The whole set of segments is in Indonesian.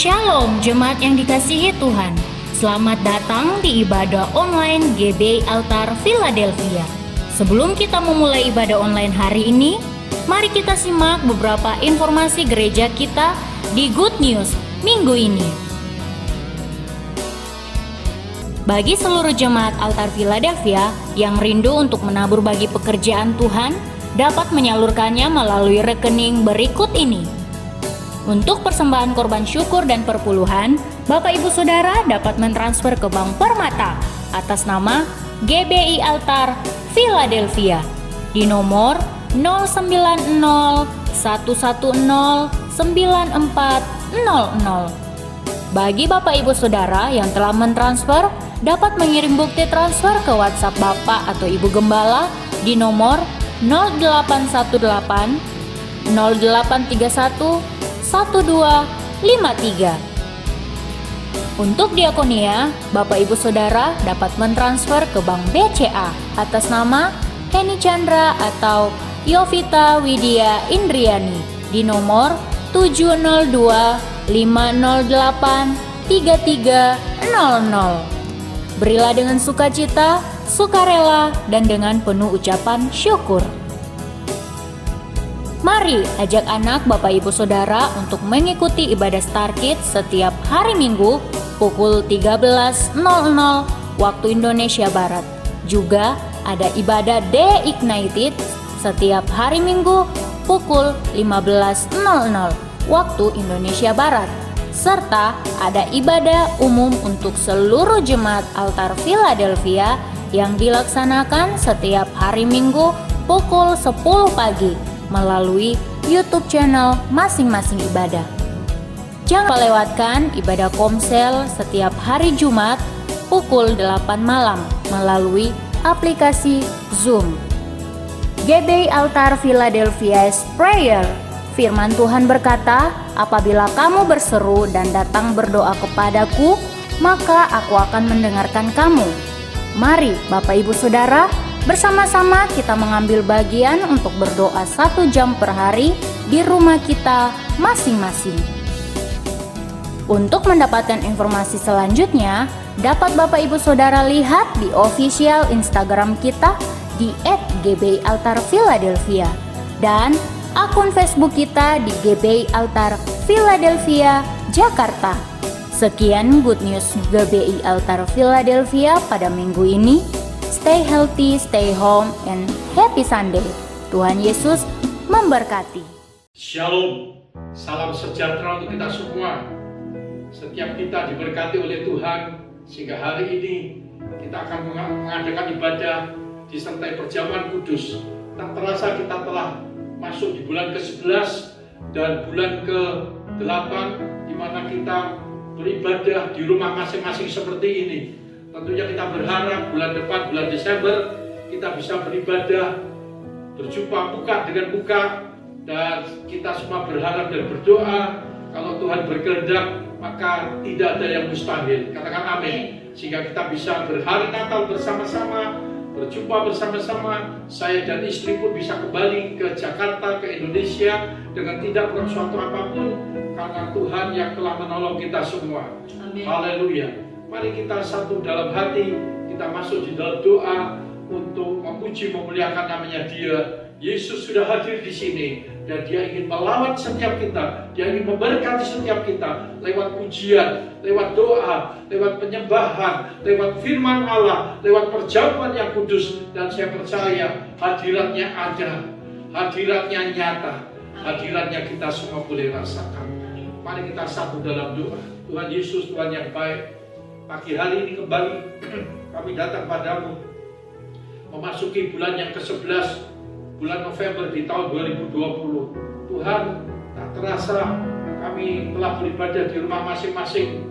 Shalom jemaat yang dikasihi Tuhan. Selamat datang di ibadah online GBI Altar Philadelphia. Sebelum kita memulai ibadah online hari ini, mari kita simak beberapa informasi gereja kita di Good News minggu ini. Bagi seluruh jemaat Altar Philadelphia yang rindu untuk menabur bagi pekerjaan Tuhan, dapat menyalurkannya melalui rekening berikut ini. Untuk persembahan korban syukur dan perpuluhan, Bapak Ibu Saudara dapat mentransfer ke Bank Permata atas nama GBI Altar Philadelphia di nomor 090-110-9400. Bagi Bapak Ibu Saudara yang telah mentransfer, dapat mengirim bukti transfer ke WhatsApp Bapak atau Ibu Gembala di nomor 0818 0831 1253. Untuk diakonia, Bapak Ibu Saudara dapat mentransfer ke Bank BCA atas nama Heni Chandra atau Yovita Widya Indriani di nomor 702 508 3300. Berilah dengan sukacita, sukarela, dan dengan penuh ucapan syukur. Mari ajak anak Bapak Ibu Saudara untuk mengikuti ibadah Star Kids setiap hari Minggu pukul 13.00 waktu Indonesia Barat. Juga ada ibadah Day Ignited setiap hari Minggu pukul 15.00 waktu Indonesia Barat. Serta ada ibadah umum untuk seluruh jemaat Altar Philadelphia yang dilaksanakan setiap hari Minggu pukul 10 pagi. Melalui YouTube channel masing-masing ibadah. Jangan lewatkan ibadah komsel setiap hari Jumat pukul 8 malam melalui aplikasi Zoom. GBI Altar Philadelphia's Prayer. Firman Tuhan berkata, apabila kamu berseru dan datang berdoa kepadaku, maka aku akan mendengarkan kamu. Mari Bapak Ibu Saudara, bersama-sama kita mengambil bagian untuk berdoa 1 jam per hari di rumah kita masing-masing. Untuk mendapatkan informasi selanjutnya, dapat Bapak Ibu Saudara lihat di official Instagram kita di @gbialtarphiladelphia dan akun Facebook kita di GBI Altar Philadelphia Jakarta. Sekian Good News GBI Altar Philadelphia pada minggu ini. Stay healthy, stay home, and happy Sunday. Tuhan Yesus memberkati. Shalom, salam sejahtera untuk kita semua. Setiap kita diberkati oleh Tuhan, sehingga hari ini kita akan mengadakan ibadah disertai perjamuan kudus. Tak terasa kita telah masuk di bulan ke-11 dan bulan ke-8, di mana kita beribadah di rumah masing-masing seperti ini. Tentunya kita berharap bulan depan, bulan Desember, kita bisa beribadah, berjumpa muka dengan muka, dan kita semua berharap dan berdoa, kalau Tuhan berkehendak, maka tidak ada yang mustahil. Katakan amin. Sehingga kita bisa berhari Natal bersama-sama, berjumpa bersama-sama, saya dan istri pun bisa kembali ke Jakarta, ke Indonesia, dengan tidak perlu suatu apapun, karena Tuhan yang telah menolong kita semua. Haleluya. Mari kita satu dalam hati, kita masuk di dalam doa untuk memuji memuliakan namanya Dia. Yesus sudah hadir di sini dan Dia ingin melawat setiap kita. Dia ingin memberkati setiap kita lewat pujian, lewat doa, lewat penyembahan, lewat firman Allah, lewat perjamuan yang kudus. Dan saya percaya hadiratnya ada, hadiratnya nyata, hadiratnya kita semua boleh rasakan. Mari kita satu dalam doa. Tuhan Yesus, Tuhan yang baik, pagi hari ini kembali kami datang padamu, memasuki bulan yang ke-11, bulan November di tahun 2020. Tuhan, tak terasa kami telah beribadah di rumah masing-masing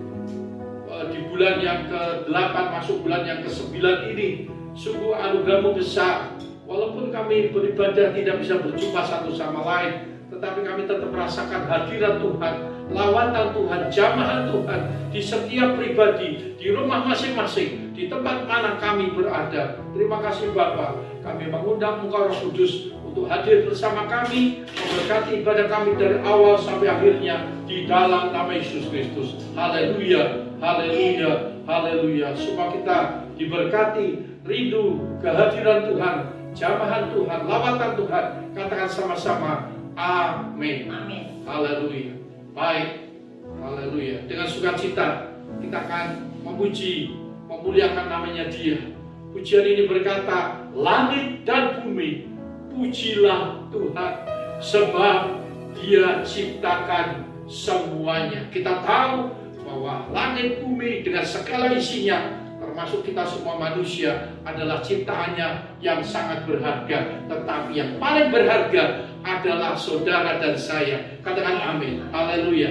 di bulan yang ke-8 masuk bulan yang ke-9 ini. Sungguh anugerah-Mu besar. Walaupun kami beribadah tidak bisa berjumpa satu sama lain, tetapi kami tetap merasakan hadirat Tuhan, lawatan Tuhan, jamahan Tuhan di setiap pribadi, di rumah masing-masing, di tempat mana kami berada. Terima kasih Bapa. Kami mengundang Engkau Roh Kudus untuk hadir bersama kami, memberkati ibadah kami dari awal sampai akhirnya di dalam nama Yesus Kristus. Haleluya, haleluya, haleluya. Supaya kita diberkati, rindu kehadiran Tuhan, jamahan Tuhan, lawatan Tuhan. Katakan sama-sama, amin. Amin. Haleluya. Baik, haleluya. Dengan sukacita kita akan memuji, memuliakan namanya Dia. Pujian ini berkata, langit dan bumi, pujilah Tuhan, sebab Dia ciptakan semuanya. Kita tahu bahwa langit bumi dengan segala isinya, termasuk kita semua manusia, adalah ciptaannya yang sangat berharga. Tetapi yang paling berharga adalah saudara dan saya. Katakan amin. Haleluya.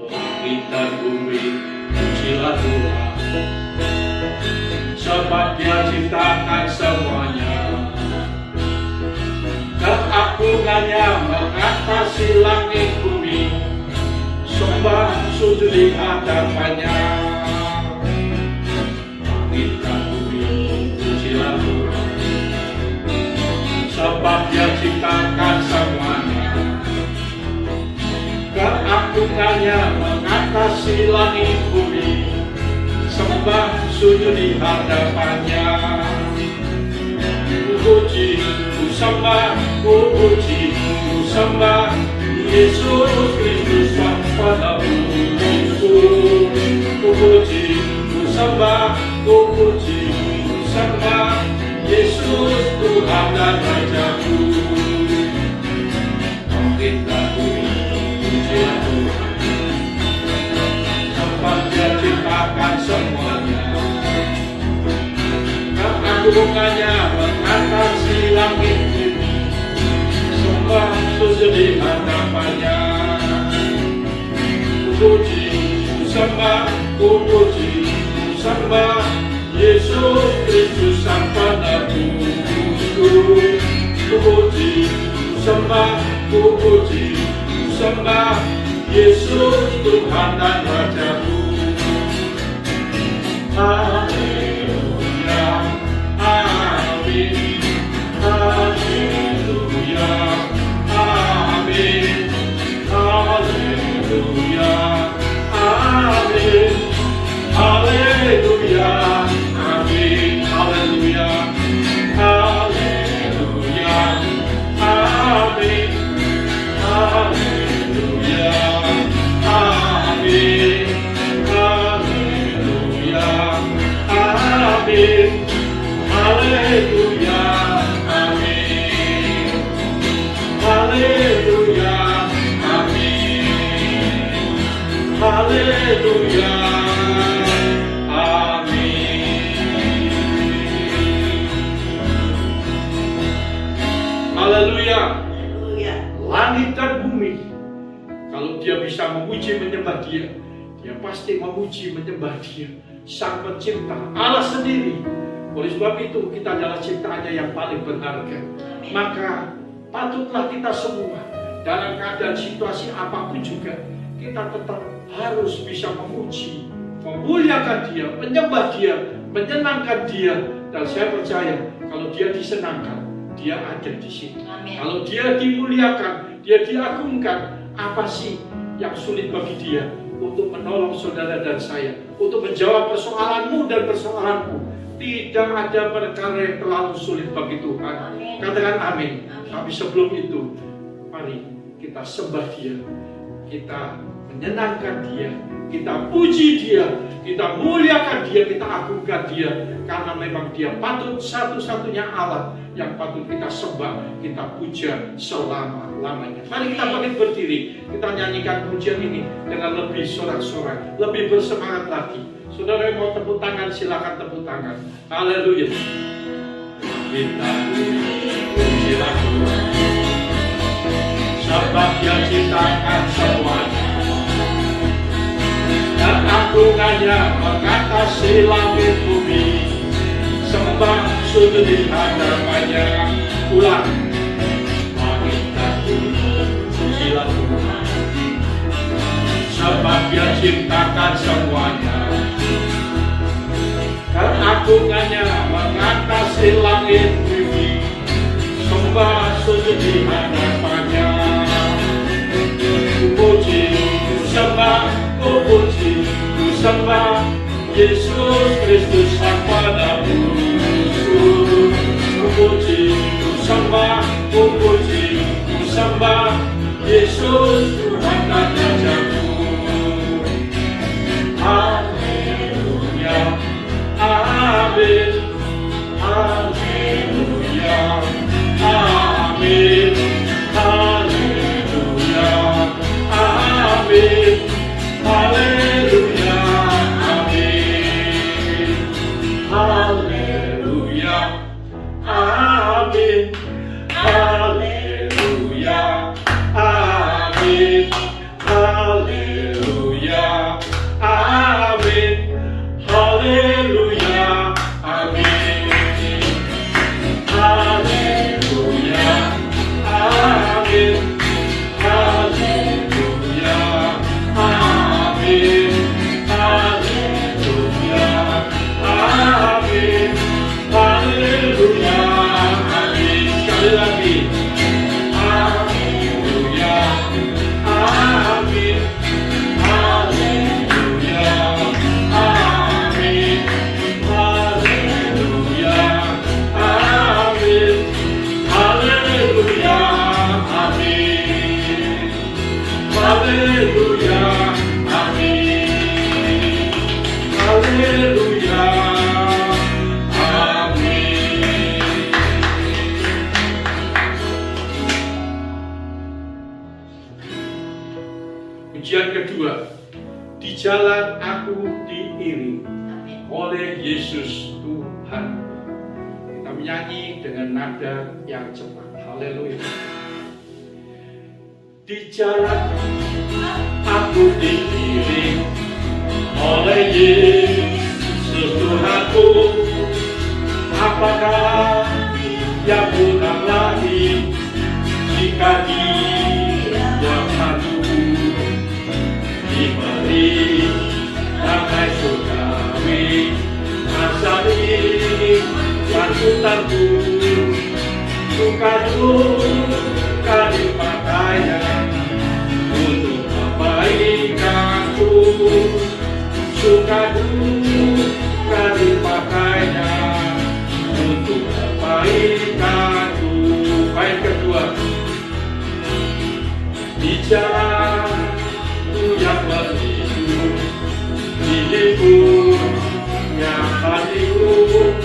Langit dan bumi, pujilah Tuhan, sebab Dia ciptakan semuanya. Keagungannya mengatasi langit bumi, sembah sujud di hadapannya. Langit dan bumi, pujilah Tuhan, sebab Dia ciptakan semuanya. Keagungannya mengatasi langit bumi, sembah sujud di hadapannya. Puji, ku sembah, ku puji, ku sembah Yesus Kristus pada bumi-Ku. Ku puji, ku sembah, ku puji, ku sembah Yesus Tuhan dan Raja-Ku. Langit dan bumi, pujilah Tuhan, sebab Dia ciptakan semuanya. Keagungannya mengatasi langit bumi, sembah sujud di hadapannya. Ku puji, ku sembah, ku puji, ku sembah Yesus Kristus Sang Penebusku. Ku puji, ku sembah, ku puji, ku sembah Yesus Tuhan dan Raja-Ku. Haleluya, amin. Haleluya, amin. Haleluya, amin. Haleluya, amin. Haleluya, haleluya, amin. Haleluya, amin. Haleluya, amin. Haleluya, amin. Haleluya, amin. Haleluya, amin. Haleluya. Langit dan bumi, kalau dia bisa memuji menyembah Dia, dia pasti memuji menyembah Dia, Sang Pencipta, Allah sendiri. Oleh sebab itu kita adalah ciptaannya yang paling berharga. Maka patutlah kita semua dalam keadaan situasi apapun juga, kita tetap harus bisa memuji, memuliakan Dia, menyembah Dia, menyenangkan Dia. Dan saya percaya kalau Dia disenangkan, Dia ada di situ. Amin. Kalau Dia dimuliakan, Dia diagungkan, apa sih yang sulit bagi Dia untuk menolong saudara dan saya, untuk menjawab persoalanmu dan persoalanku? Tidak ada perkara yang terlalu sulit bagi Tuhan. Amin. Katakan amin. Amin. Tapi sebelum itu, mari kita sembah Dia, kita menyenangkan Dia, kita puji Dia, kita muliakan Dia, kita agungkan Dia, karena memang Dia patut satu-satunya Allah yang patut kita sembah, kita puja selama-lamanya. Mari kita bangkit berdiri, kita nyanyikan pujian ini dengan lebih sorak-sorai, lebih bersemangat lagi. Saudara yang mau tepuk tangan, silakan tepuk tangan. Haleluya. Kita pujilah Tuhan, sebab Dia ciptakan semuanya. Dan agungannya mengatasi langit bumi, sembah sujud di hadapannya. Ulang. Langit dan bumi, pujilah Tuhan, sebab Dia ciptakan semuanya. Dan agungannya mengatasi di hadapannya. Ku puji, ku sembah, ku puji, ku sembah Yesus Kristus Sang Penebus. Ku puji, ku sembah, ku puji, ku sembah Yesus Tuhan dan Rajaku. Haleluya, amin, haleluya, amin, haleluya, amin, haleluya, amin, haleluya, amin, haleluya, amin, haleluya, amin, haleluya, amin, haleluya, amin, haleluya, amin, haleluya, amin, haleluya, amin. Sekali lagi. Haleluya, amin, haleluya, amin, haleluya, amin, haleluya, amin, haleluya, amin, haleluya, amin. Pujian kedua, di jalan aku diiring oleh Yesus Tuhan. Kita menyanyi dengan nada yang cepat. Haleluya. Di jalan aku diiring oleh Yesus Tuhanku. Apakah yang kurang lagi jika Dia maju diberi damai surgawi, asali lanjutanku, suka duka dipakainya untuk kebaikanku, suka duka dipakainya untuk kebaikanku. Bait kedua, di jalan yang menuju hidupnya hatiku,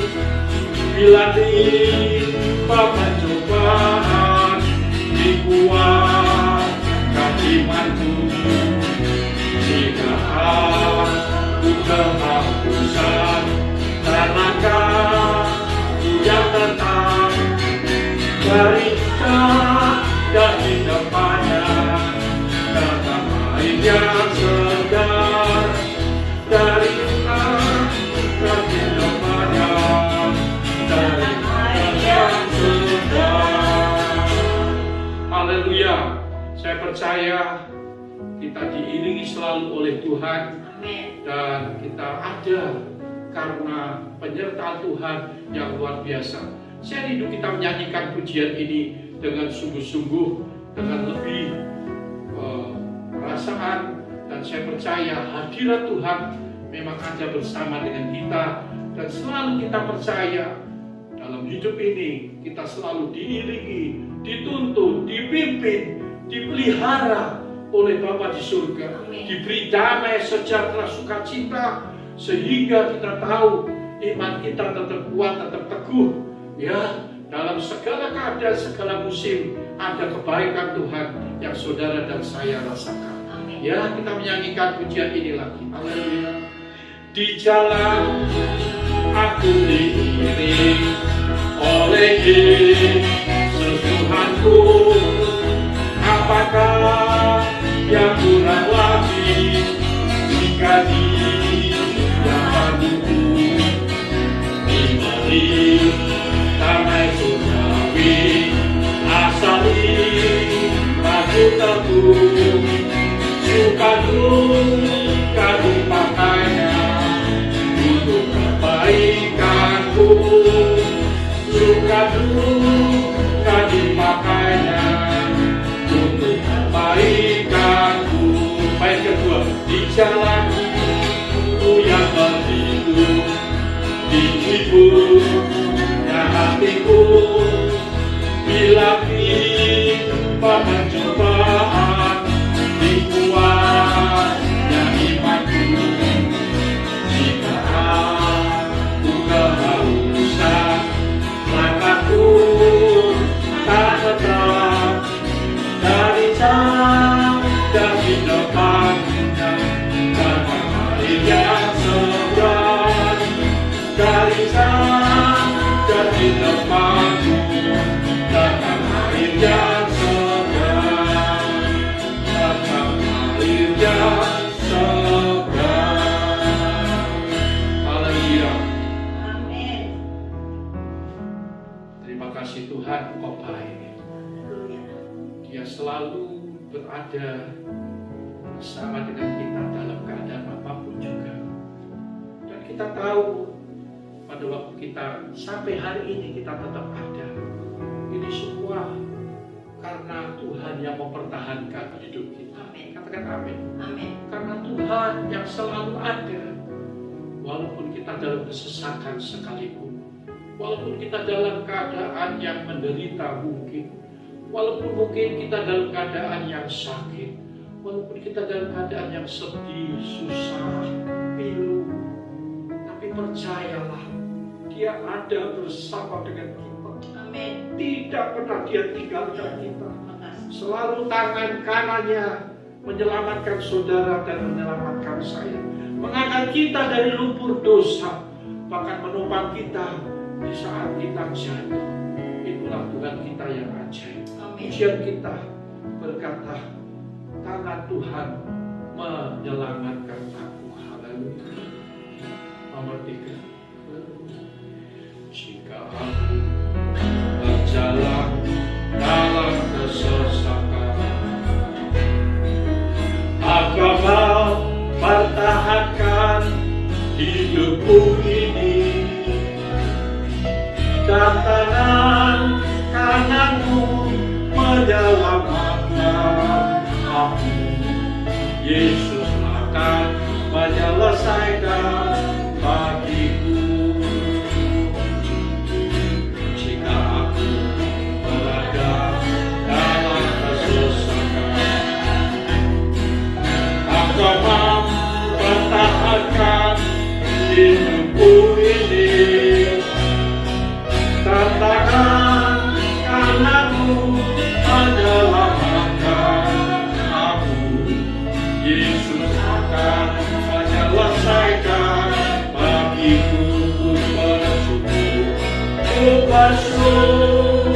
bila timpa pencobaan, dikuatkan imanku. Jika aku kehabisan tenaga yang tetap dari dan di depannya, datang air yang segar dari di depannya, dari air yang segar. Haleluya. Saya percaya kita diiringi selalu oleh Tuhan. Amin. Dan kita ada karena penyertaan Tuhan yang luar biasa. Saya rindu kita menyanyikan pujian ini dengan sungguh-sungguh, dengan lebih perasaan, dan saya percaya hadirat Tuhan memang ada bersama dengan kita, dan selalu kita percaya dalam hidup ini kita selalu diiringi, dituntun, dipimpin, dipelihara oleh Bapa di surga. Amin. Diberi damai, sejahtera, sukacita, sehingga kita tahu iman kita tetap kuat, tetap teguh. Ya, dalam segala keadaan, segala musim ada kebaikan Tuhan yang saudara dan saya rasakan. Amin. Ya, kita menyanyikan pujian ini lagi. Haleluya. Di jalan aku diiring oleh Yesus Tuhanku. Apakah yang kurang lagi jika Dia paduku diberi damai surgawi, asali maju teguh, suka duka dipakainya untuk kebaikanku, suka duka dipakainya hatiku bila kita percobaan, dikuatnya imanku. Jika aku kehausan, langkahku tak tetap dari jauh dari depannya, karena air yang seberang dari jauh dari depanku, karena air yang seberang, karena air yang seberang. Haleluya. Amin. Terima kasih Tuhan, Engkau baik. Dia selalu berada bersama dengan kita dalam keadaan apapun juga. Dan kita tahu pada waktu kita sampai hari ini kita tetap ada. Ini semua karena Tuhan yang mempertahankan hidup kita. Amin. Katakan amin. Amin. Karena Tuhan yang selalu ada. Walaupun kita dalam kesesakan sekalipun, walaupun kita dalam keadaan yang menderita mungkin, walaupun mungkin kita dalam keadaan yang sakit, walaupun kita dalam keadaan yang sedih, susah, pilu, tapi percayalah, Dia ada bersama dengan kita. Amin. Tidak pernah Dia tinggalkan kita. Makasih. Selalu tangan kanannya menyelamatkan saudara dan menyelamatkan saya, mengangkat kita dari lumpur dosa, bahkan menopang kita di saat kita jatuh. Itulah Tuhan kita yang ajaib. Pujian kita berkata, tangan Tuhan menyelamatkan aku. Haleluya. Nomor 3. Jika aku berjalan dalam kesesakan, aku mau pertahankan hidupku ini, dan tangan kananmu menyelamatkan aku. Yesus akan menyelesaikan bagiku. Jika aku berada dalam kesesakan, aku mau pertahankan hidupku ini, dan tangan kananmu menyelamatkan aku. Yesus akan menyelesaikan bagiku. Bersyukur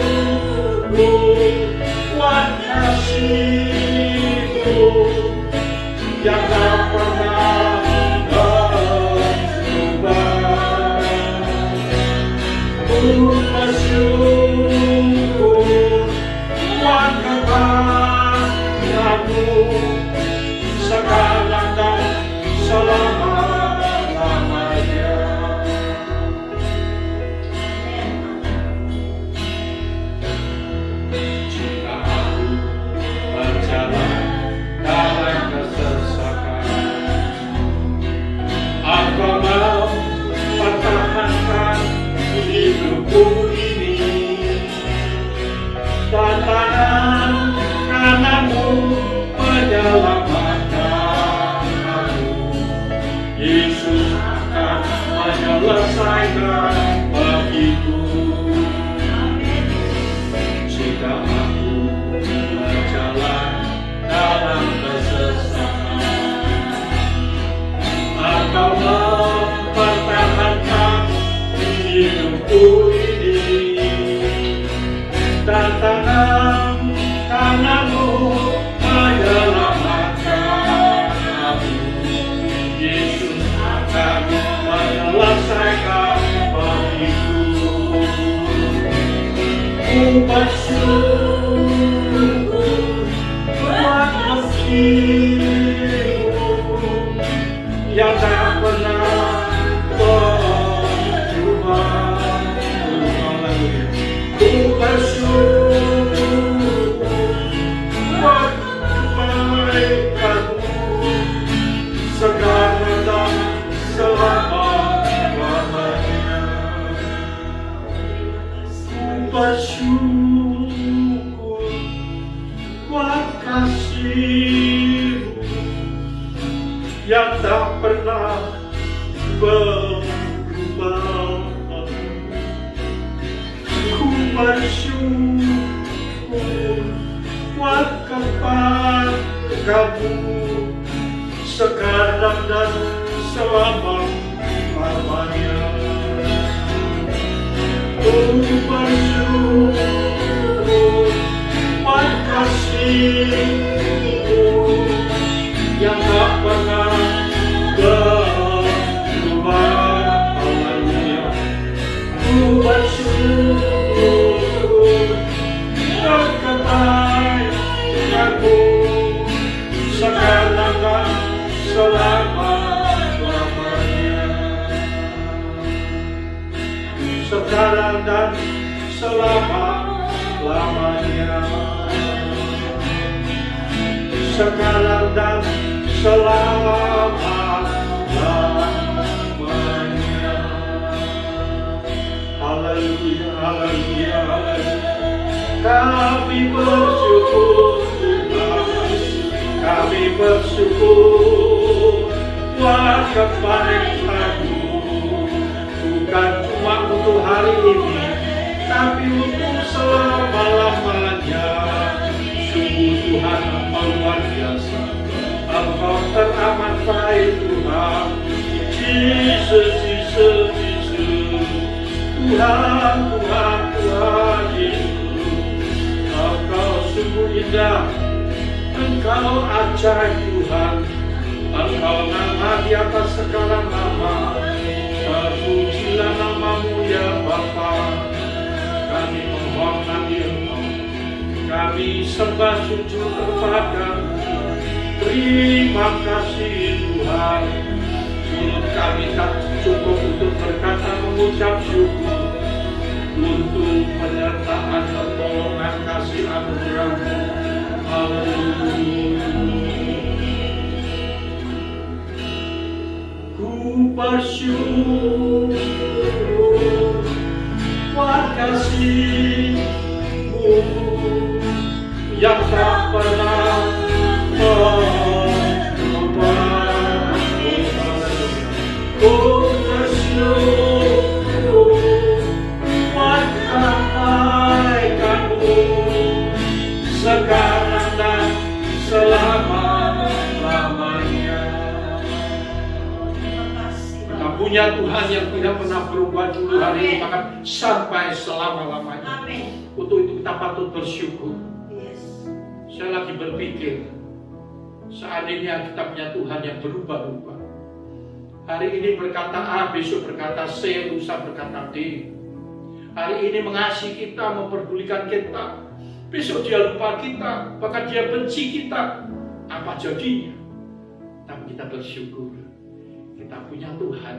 buat kasih-Mu yang tak pernah berubah. Bersyukur buat kebaikan-Mu sekarang dan selama-lamanya. Jika aku berjalan dalam kesesakan, aku mau pertahankan hidupku ini, dan tangan kananmu menyelamatkan aku. Yesus akan menyelesaikan bagiku. Jika aku berjalan dalam kesesakan, aku mempertahankan hidupku ini, dan tangan kananmu menyelamatkan aku. Yesus akan menyelesaikan bagiku. Ku bersyukur buat kasih-Mu yang tak pernah berubah. Ku bersyukur buat kebaikan-Mu sekarang dan selama-lamanya. kasih-Mu yang tak pernah berubah. Ku bersyukur buat kepadamu sekarang dan selama-lamanya. Ku bersyukur buat kasih-Mu yang tak pernah berubah. Haleluya. Ku bersyukur buat kepadamu sekarang dan selama-lamanya. Sekarang dan selama-lamanya. Sekarang dan selama-lamanya. Haleluya, haleluya, haleluya. Kami bersyukur Tuhan, kami bersyukur buat kebaikan-Mu, bukan cuma untuk hari ini, tapi untuk selama-lamanya. Sungguh Tuhan Engkau luar biasa, Engkau teramat baik Tuhan. Jesus, Jesus, Jesus, Tuhan, Tuhan, Tuhan Yesus. Engkau sungguh indah, Engkau ajaib Tuhan. Engkau nama di atas segala nama. Terpujilah nama-Mu ya Bapa. Kami menghormati Engkau, kami sembah sujud kepada-Mu. Terima kasih Tuhan. Mulut kami tak cukup untuk berkata mengucap syukur untuk penyertaan pertolongan kasih anugerah-Mu. Haleluya. Ku bersyukur buat kasih-Mu yang tak pernah berubah. Ku bersyukur buat kebaikan-Mu sekarang dan selama-lamanya. Kita punya Tuhan yang tidak pernah berubah dulu, hari ini, bahkan sampai selama-lamanya. Untuk itu kita patut bersyukur. Saya lagi berpikir, seandainya kita punya Tuhan yang berubah-ubah. Hari ini berkata A, besok berkata C, lusa berkata D. Hari ini mengasihi kita, memperdulikan kita, besok dia lupa kita, bahkan dia benci kita. Apa jadinya? Tapi kita bersyukur, kita punya Tuhan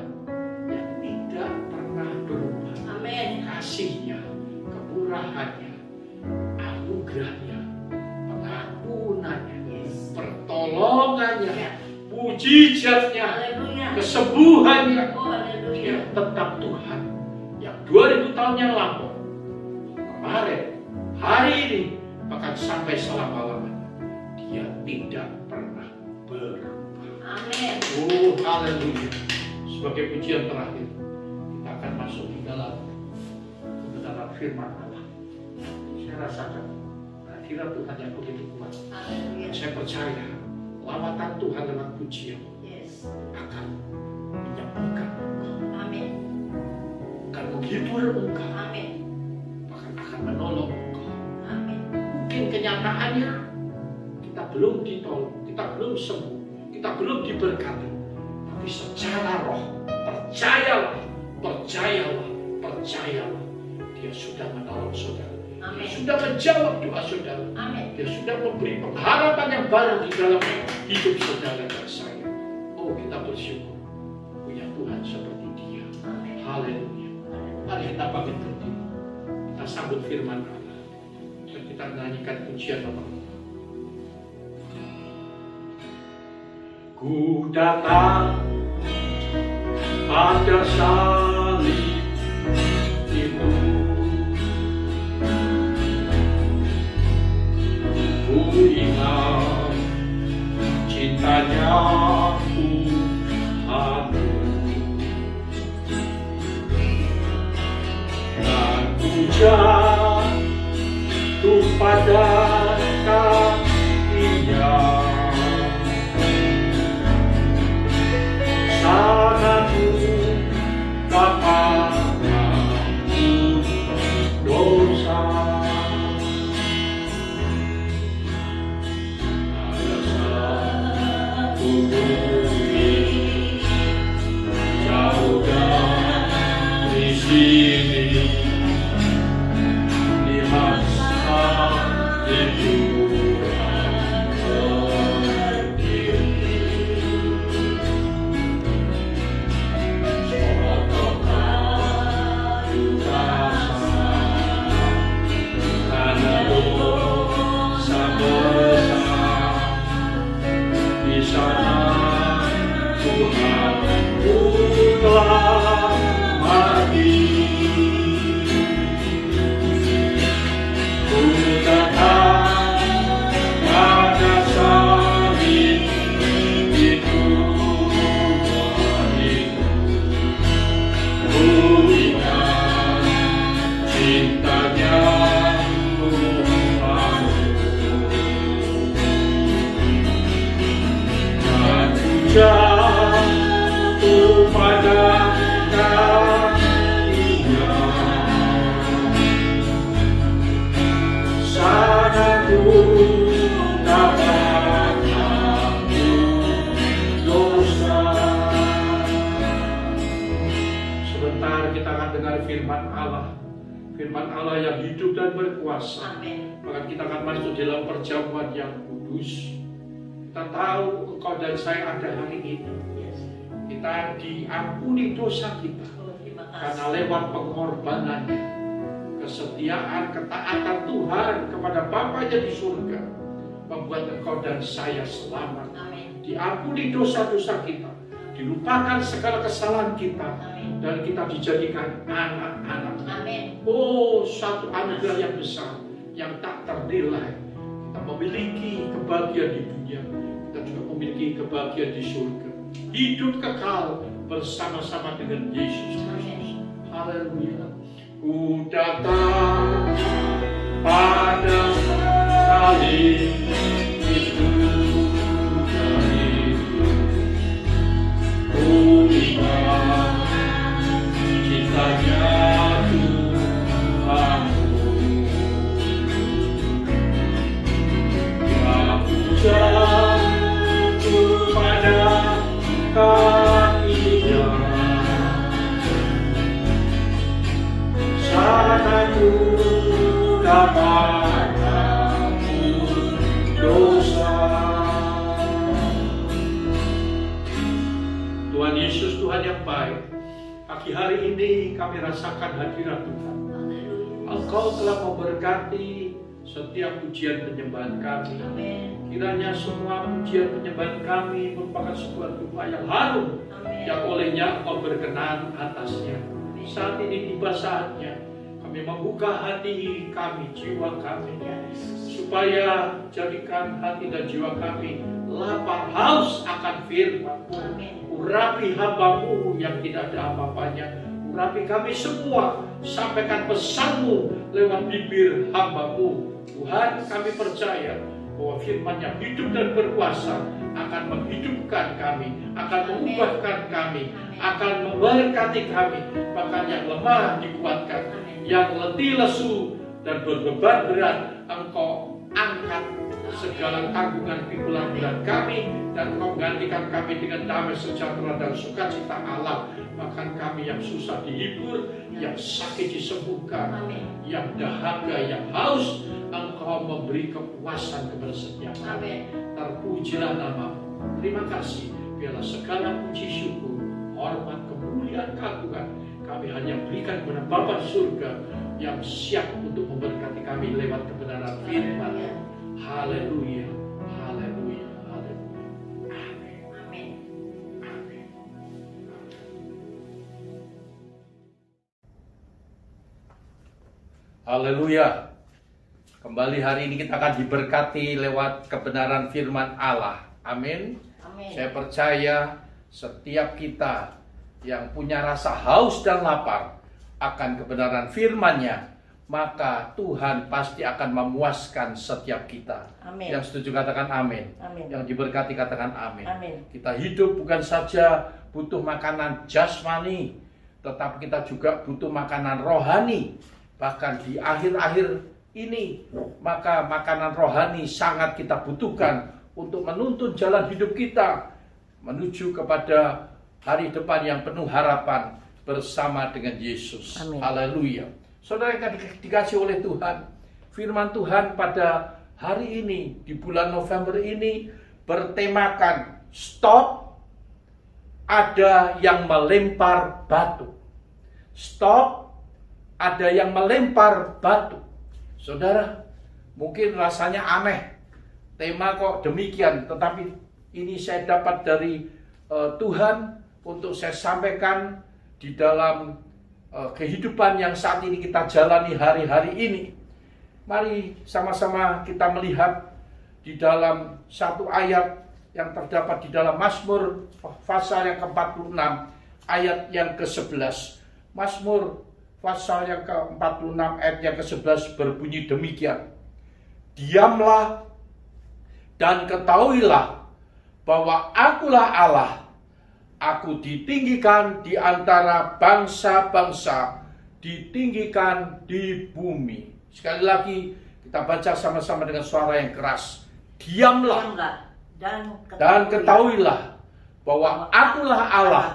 yang tidak pernah berubah. Amin. Kasih-Nya, kemurahan-Nya, anugerah-Nya, pengampunan-Nya, pertolongan-Nya, mujizat-Nya, kesembuhan-Nya. Dia tetap Tuhan yang 2000 tahun yang lampau, kemarin, hari ini, bahkan sampai selama-lamanya. Dia tidak pernah berubah. Amin. Oh, haleluya. Sebagai pujian terakhir, kita akan masuk di dalam firman Allah. Saya rasakan hadirat Tuhan yang begitu kuat. Saya percaya lawatan Tuhan dengan pujian akan menyembuhkan, Amin. akan menghibur engkau, Amin. bahkan akan menolong engkau. Amin. Mungkin kenyataannya kita belum ditolong, kita belum sembuh, kita belum diberkati, tapi secara roh percayalah, percayalah, percayalah, Dia sudah menolong saudara. Amin. Dia sudah menjawab doa saudara. Amin. Dia sudah memberi pengharapan yang baru di dalam hidup saudara dan saya. Oh, kita bersyukur punya Tuhan seperti Dia. Amin. Haleluya. Mari kita bangkit berdiri. Kita sambut firman Allah. Dan kita menyanyikan pujian nama. Ku datang pada salib itu, ku ingat cintanya Tuhan, dan ku jatuh pada kakinya. Sana ku dapat mengampuni dosa. Ada satu bukit jauh dari sini, lihat salib Tuhan berdiri. Sokong kayu kasar, karena dosa besar. Di sana Tuhan telah mati. Ku datang pada salib itu, ku ingat cintanya Tuhan, dan ku jatuh pada kakinya. Sana ku dapat mengampuni dosa. Sebentar kita akan dengar firman Allah. Firman Allah yang hidup dan berkuasa. Amin. Maka kita akan masuk dalam perjamuan yang kudus. Kita tahu engkau dan saya ada hari ini. Yes. Kita diampuni dosa kita. Oh, terima Karena kasih. lewat pengorbanannya, kesetiaan, ketaatan Tuhan kepada Bapanya di surga, membuat engkau dan saya selamat. Amin. Diampuni dosa-dosa kita, dilupakan segala kesalahan kita, Amin. dan kita dijadikan anak-anak. Amin. Oh, satu anugerah yang besar, yang tak ternilai. Kita memiliki kebahagiaan di dunia, kita juga memiliki kebahagiaan di surga. Hidup kekal bersama-sama dengan Yesus Kristus. Haleluya. Ku datang pada salib itu, ku ingat cintanya Tuhan, yang ku jatuh pada kakinya. Sana ku dapat mengampuni dosa. Tuhan Yesus, Tuhan yang baik, pagi hari ini kami rasakan hadirat Tuhan. Haleluya. Engkau telah memberkati setiap pujian penyembahan kami. Amin. Kiranya semua pujian penyembahan kami merupakan sebuah doa yang harum, Amin. yang olehnya Engkau berkenan atasnya. Saat ini tiba saatnya kami membuka hati kami, jiwa kami, supaya jadikan hati dan jiwa kami lapar haus akan firman-Mu. Amin. Urapi hamba-Mu yang tidak ada apa-apanya. Urapi kami semua, sampaikan pesan-Mu lewat bibir hamba-Mu. Tuhan, kami percaya bahwa firman yang hidup dan berkuasa akan menghidupkan kami, akan mengubahkan kami, akan memberkati kami. Bahkan yang lemah dikuatkan, yang letih lesu dan berbeban berat, Engkau angkat segala tanggungan pikulan berat kami, dan Engkau menggantikan kami dengan damai sejahtera dan sukacita Allah. Bahkan kami yang susah dihibur, yang sakit disembuhkan, Amin. yang dahaga, yang haus, Engkau memberi kepuasan kepada setiap kami. Amin. Terpujilah nama-Mu. Terima kasih. Biarlah segala puji syukur, hormat, kemuliaan, keagungan kami hanya berikan kepada Bapa di surga yang siap untuk memberkati kami lewat kebenaran firman. Haleluya, haleluya, haleluya. Amin. Amin. Amin. Haleluya. Kembali hari ini kita akan diberkati lewat kebenaran firman Allah. Amin. Amin. Saya percaya setiap kita yang punya rasa haus dan lapar akan kebenaran firman-Nya, maka Tuhan pasti akan memuaskan setiap kita. Amin. Yang setuju katakan amin. Amin. Yang diberkati katakan amin. Amin. Kita hidup bukan saja butuh makanan jasmani, tetapi kita juga butuh makanan rohani. Bahkan di akhir-akhir ini, maka makanan rohani sangat kita butuhkan untuk menuntun jalan hidup kita menuju kepada hari depan yang penuh harapan bersama dengan Yesus. Amin. Haleluya. Saudara yang dikasih oleh Tuhan, firman Tuhan pada hari ini, di bulan November ini, bertemakan stop, ada yang melempar batu. Stop, ada yang melempar batu. Saudara, mungkin rasanya aneh, tema kok demikian, tetapi ini saya dapat dari Tuhan untuk saya sampaikan di dalam kehidupan yang saat ini kita jalani hari-hari ini. Mari sama-sama kita melihat di dalam satu ayat yang terdapat di dalam Mazmur pasal yang ke-46 ayat yang ke-11. Mazmur pasal yang ke-46 ayat yang ke-11 berbunyi demikian. Diamlah dan ketahuilah bahwa akulah Allah. Aku ditinggikan di antara bangsa-bangsa, ditinggikan di bumi. Sekali lagi kita baca sama-sama dengan suara yang keras. Diamlah dan ketahuilah bahwa akulah Allah.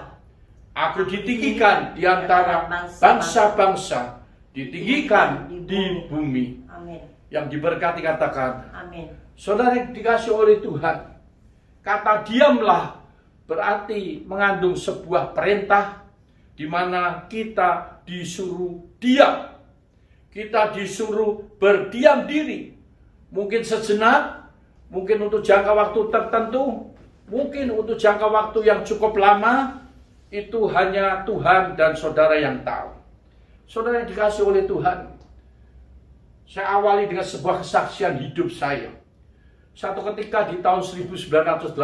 Aku ditinggikan di antara bangsa-bangsa, ditinggikan di bumi. Amin. Yang diberkati katakan Amin. saudara yang dikasih oleh Tuhan, kata diamlah berarti mengandung sebuah perintah di mana kita disuruh diam. Kita disuruh berdiam diri. Mungkin sejenak, mungkin untuk jangka waktu tertentu, mungkin untuk jangka waktu yang cukup lama. Itu hanya Tuhan dan saudara yang tahu. Saudara yang dikasih oleh Tuhan, saya awali dengan sebuah kesaksian hidup saya. Satu ketika di tahun 1986,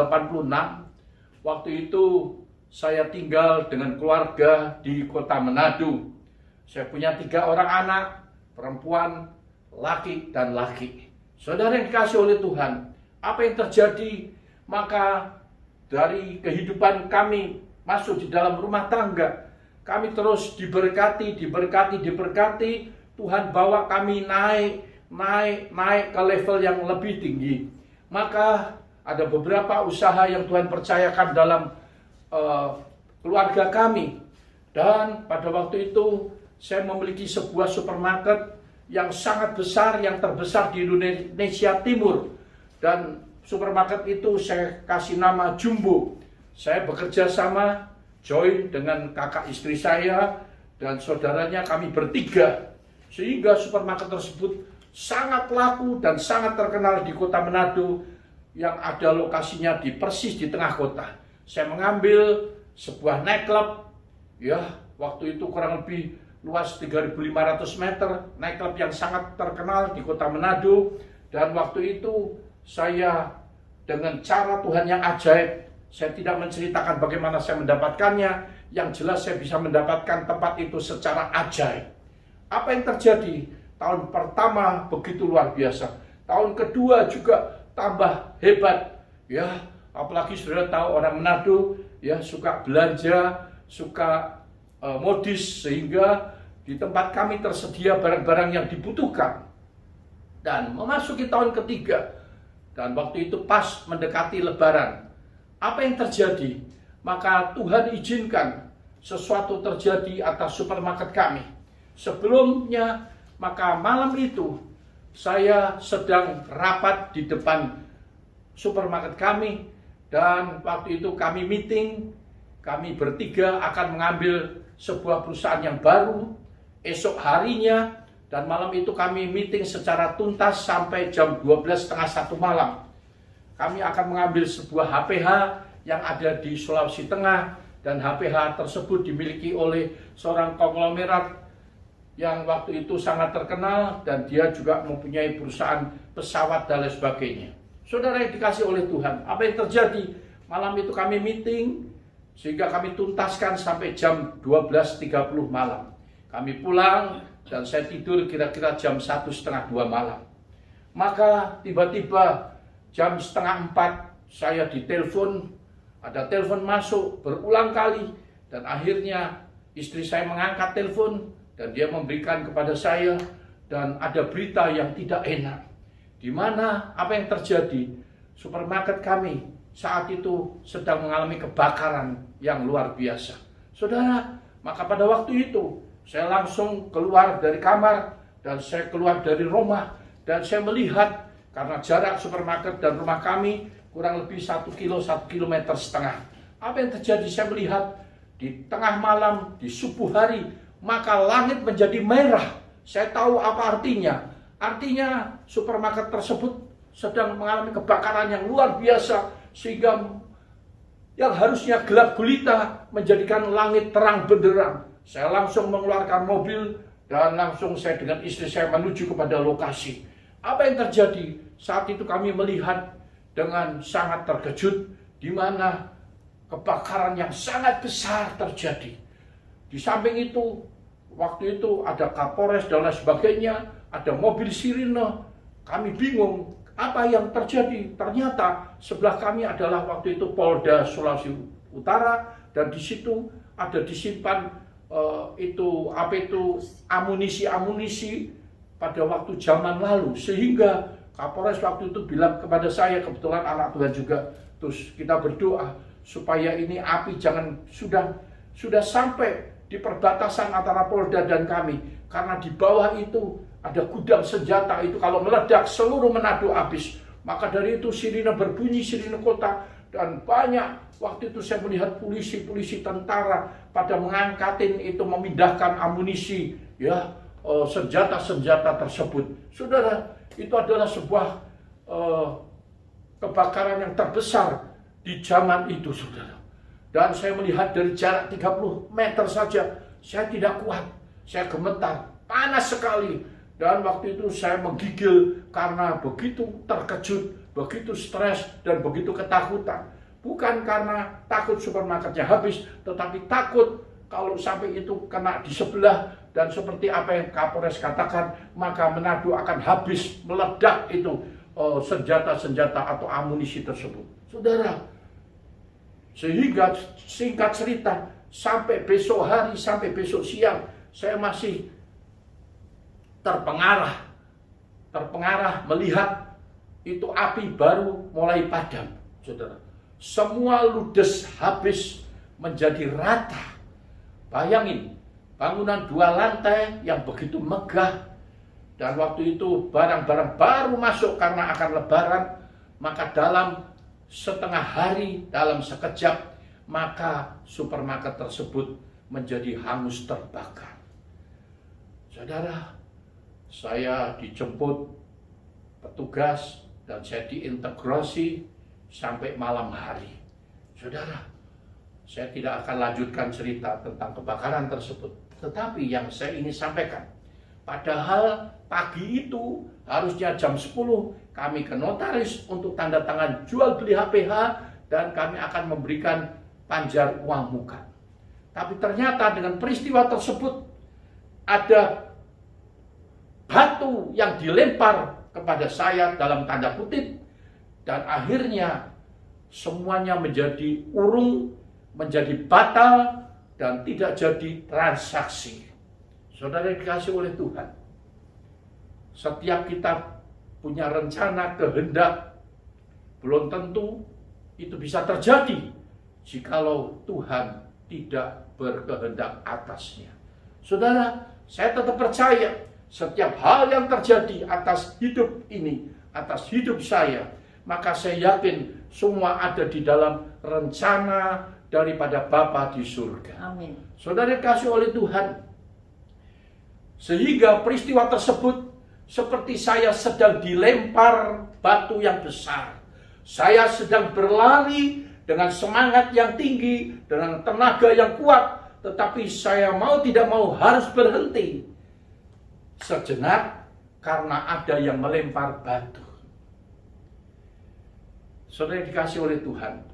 waktu itu saya tinggal dengan keluarga di kota Manado. Saya punya 3 orang anak, perempuan, laki dan laki. Saudara yang dikasih oleh Tuhan, apa yang terjadi? Maka dari kehidupan kami masuk di dalam rumah tangga, kami terus diberkati. Tuhan bawa kami naik ke level yang lebih tinggi. Maka ada beberapa usaha yang Tuhan percayakan dalam keluarga kami. Dan pada waktu itu saya memiliki sebuah supermarket yang sangat besar, yang terbesar di Indonesia Timur. Dan supermarket itu saya kasih nama Jumbo. Saya bekerja sama, join dengan kakak istri saya dan saudaranya, kami bertiga. Sehingga supermarket tersebut sangat laku dan sangat terkenal di kota Manado yang ada lokasinya persis di tengah kota. Saya mengambil sebuah nightclub, ya waktu itu kurang lebih luas 3.500 meter, nightclub yang sangat terkenal di kota Manado. Dan waktu itu saya dengan cara Tuhan yang ajaib, saya tidak menceritakan bagaimana saya mendapatkannya. Yang jelas saya bisa mendapatkan tempat itu secara ajaib. Apa yang terjadi? Tahun pertama begitu luar biasa. Tahun kedua juga tambah hebat. Ya, apalagi saudara tahu orang Manado ya suka belanja, suka modis, sehingga di tempat kami tersedia barang-barang yang dibutuhkan. Dan memasuki tahun ketiga, dan waktu itu pas mendekati Lebaran. Apa yang terjadi? Maka Tuhan izinkan sesuatu terjadi atas supermarket kami. Sebelumnya, maka malam itu saya sedang rapat di depan supermarket kami. Dan waktu itu kami meeting, kami bertiga akan mengambil sebuah perusahaan yang baru esok harinya. Dan malam itu kami meeting secara tuntas sampai jam 12:30 malam. Kami akan mengambil sebuah HPH yang ada di Sulawesi Tengah, dan HPH tersebut dimiliki oleh seorang konglomerat yang waktu itu sangat terkenal, dan dia juga mempunyai perusahaan pesawat dan lain sebagainya. Saudara yang dikasih oleh Tuhan, apa yang terjadi? Malam itu kami meeting, sehingga kami tuntaskan sampai jam 12.30 malam. Kami pulang dan saya tidur kira-kira jam 1:30 malam. Maka tiba-tiba jam 3:30 saya ditelepon, ada telepon masuk berulang kali, dan akhirnya istri saya mengangkat telepon dan dia memberikan kepada saya, dan ada berita yang tidak enak. Di mana apa yang terjadi? Supermarket kami saat itu sedang mengalami kebakaran yang luar biasa. Saudara, maka pada waktu itu saya langsung keluar dari kamar dan saya keluar dari rumah dan saya melihat, karena jarak supermarket dan rumah kami kurang lebih 1 kilometer setengah. Apa yang terjadi? Saya melihat di tengah malam, di subuh hari, maka langit menjadi merah. Saya tahu apa artinya. Artinya supermarket tersebut sedang mengalami kebakaran yang luar biasa, sehingga yang harusnya gelap gulita menjadikan langit terang benderang. Saya langsung mengeluarkan mobil dan langsung saya dengan istri saya menuju kepada lokasi. Apa yang terjadi? Saat itu kami melihat dengan sangat terkejut di mana kebakaran yang sangat besar terjadi. Di samping itu, waktu itu ada Kapolres dan lain sebagainya, ada mobil sirine. Kami bingung apa yang terjadi. Ternyata sebelah kami adalah waktu itu Polda Sulawesi Utara, dan di situ ada disimpan amunisi pada waktu zaman lalu, sehingga Kapolres waktu itu bilang kepada saya, kebetulan anak Tuhan juga, terus kita berdoa supaya ini api jangan sudah sampai di perbatasan antara Polda dan kami, karena di bawah itu ada gudang senjata, itu kalau meledak seluruh Manado habis. Maka dari itu sirine berbunyi, sirine kota, dan banyak waktu itu saya melihat polisi tentara pada mengangkatin itu, memindahkan amunisi, ya, senjata-senjata tersebut. Saudara, itu adalah sebuah kebakaran yang terbesar di zaman itu, saudara. Dan saya melihat dari jarak 30 meter saja, saya tidak kuat, saya gemetar, panas sekali. Dan waktu itu saya menggigil karena begitu terkejut, begitu stres, dan begitu ketakutan. Bukan karena takut supermarketnya habis, tetapi takut kalau sampai itu kena di sebelah, dan seperti apa yang Kapolres katakan, maka Manado akan habis, meledak itu senjata-senjata atau amunisi tersebut. Saudara, sehingga singkat cerita, sampai besok hari, sampai besok siang, saya masih terpengarah melihat itu api baru mulai padam, saudara. Semua ludes habis menjadi rata. Bayangin, bangunan 2 lantai yang begitu megah, dan waktu itu barang-barang baru masuk karena akan lebaran, maka dalam setengah hari, dalam sekejap, maka supermarket tersebut menjadi hangus terbakar. Saudara, saya dijemput petugas dan saya diintegrasi sampai malam hari. Saudara, saya tidak akan lanjutkan cerita tentang kebakaran tersebut. Tetapi yang saya ingin sampaikan, padahal pagi itu harusnya jam 10 kami ke notaris untuk tanda tangan jual beli HPH dan kami akan memberikan panjar uang muka. Tapi ternyata dengan peristiwa tersebut ada batu yang dilempar kepada saya dalam tanda kutip, dan akhirnya semuanya menjadi urung, menjadi batal, dan tidak jadi transaksi. Saudara dikasih oleh Tuhan, setiap kita punya rencana, kehendak, belum tentu itu bisa terjadi jikalau Tuhan tidak berkehendak atasnya. Saudara, saya tetap percaya setiap hal yang terjadi atas hidup ini, atas hidup saya, maka saya yakin semua ada di dalam rencana daripada Bapa di surga. Amin. Saudara dikasih oleh Tuhan, sehingga peristiwa tersebut seperti saya sedang dilempar batu yang besar. Saya sedang berlari dengan semangat yang tinggi, dengan tenaga yang kuat, tetapi saya mau tidak mau harus berhenti sejenak karena ada yang melempar batu. Saudara yang dikasih oleh Tuhan,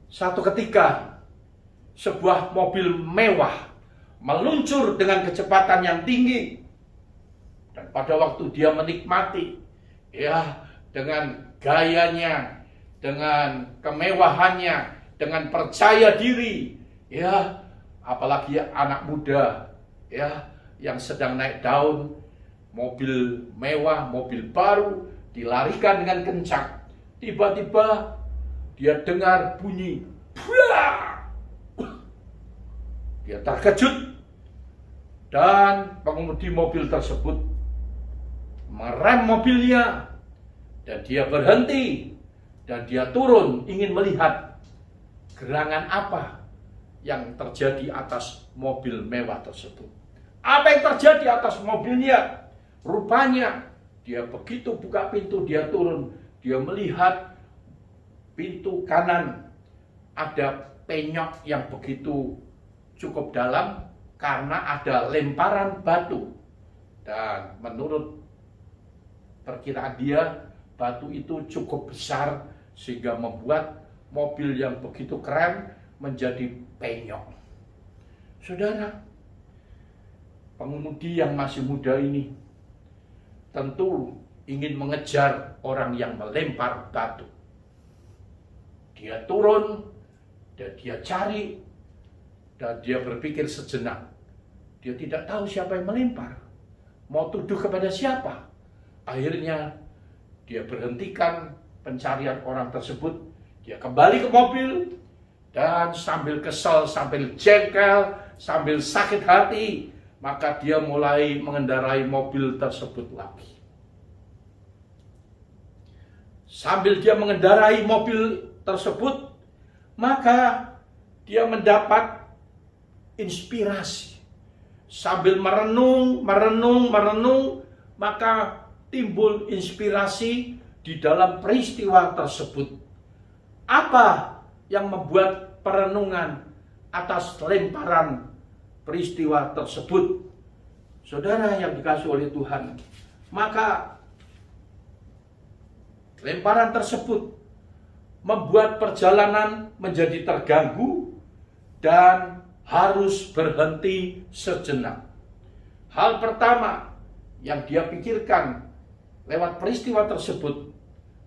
satu ketika sebuah mobil mewah meluncur dengan kecepatan yang tinggi, dan pada waktu dia menikmati, ya, dengan gayanya, dengan kemewahannya, dengan percaya diri, ya, apalagi anak muda, ya, yang sedang naik daun, mobil mewah, mobil baru dilarikan dengan kencang. Tiba-tiba dia dengar bunyi, buah! Dia terkejut, dan pengemudi mobil tersebut merem mobilnya, dan dia berhenti, dan dia turun ingin melihat gerangan apa yang terjadi atas mobil mewah tersebut. Apa yang terjadi atas mobilnya? Rupanya dia begitu buka pintu, dia turun, dia melihat pintu kanan ada penyok yang begitu cukup dalam karena ada lemparan batu. Dan menurut perkiraan dia, batu itu cukup besar sehingga membuat mobil yang begitu keren menjadi penyok. Saudara, pengemudi yang masih muda ini tentu ingin mengejar orang yang melempar batu. Dia turun dan dia cari, dan dia berpikir sejenak. Dia tidak tahu siapa yang melempar, mau tuduh kepada siapa. Akhirnya dia berhentikan pencarian orang tersebut. Dia kembali ke mobil, dan sambil kesal, sambil jengkel, sambil sakit hati, maka dia mulai mengendarai mobil tersebut lagi. Sambil dia mengendarai mobil tersebut, maka dia mendapat inspirasi. Sambil merenung, maka timbul inspirasi di dalam peristiwa tersebut. Apa yang membuat perenungan atas lemparan peristiwa tersebut? Saudara yang dikasihi oleh Tuhan, maka lemparan tersebut membuat perjalanan menjadi terganggu dan harus berhenti sejenak. Hal pertama yang dia pikirkan lewat peristiwa tersebut,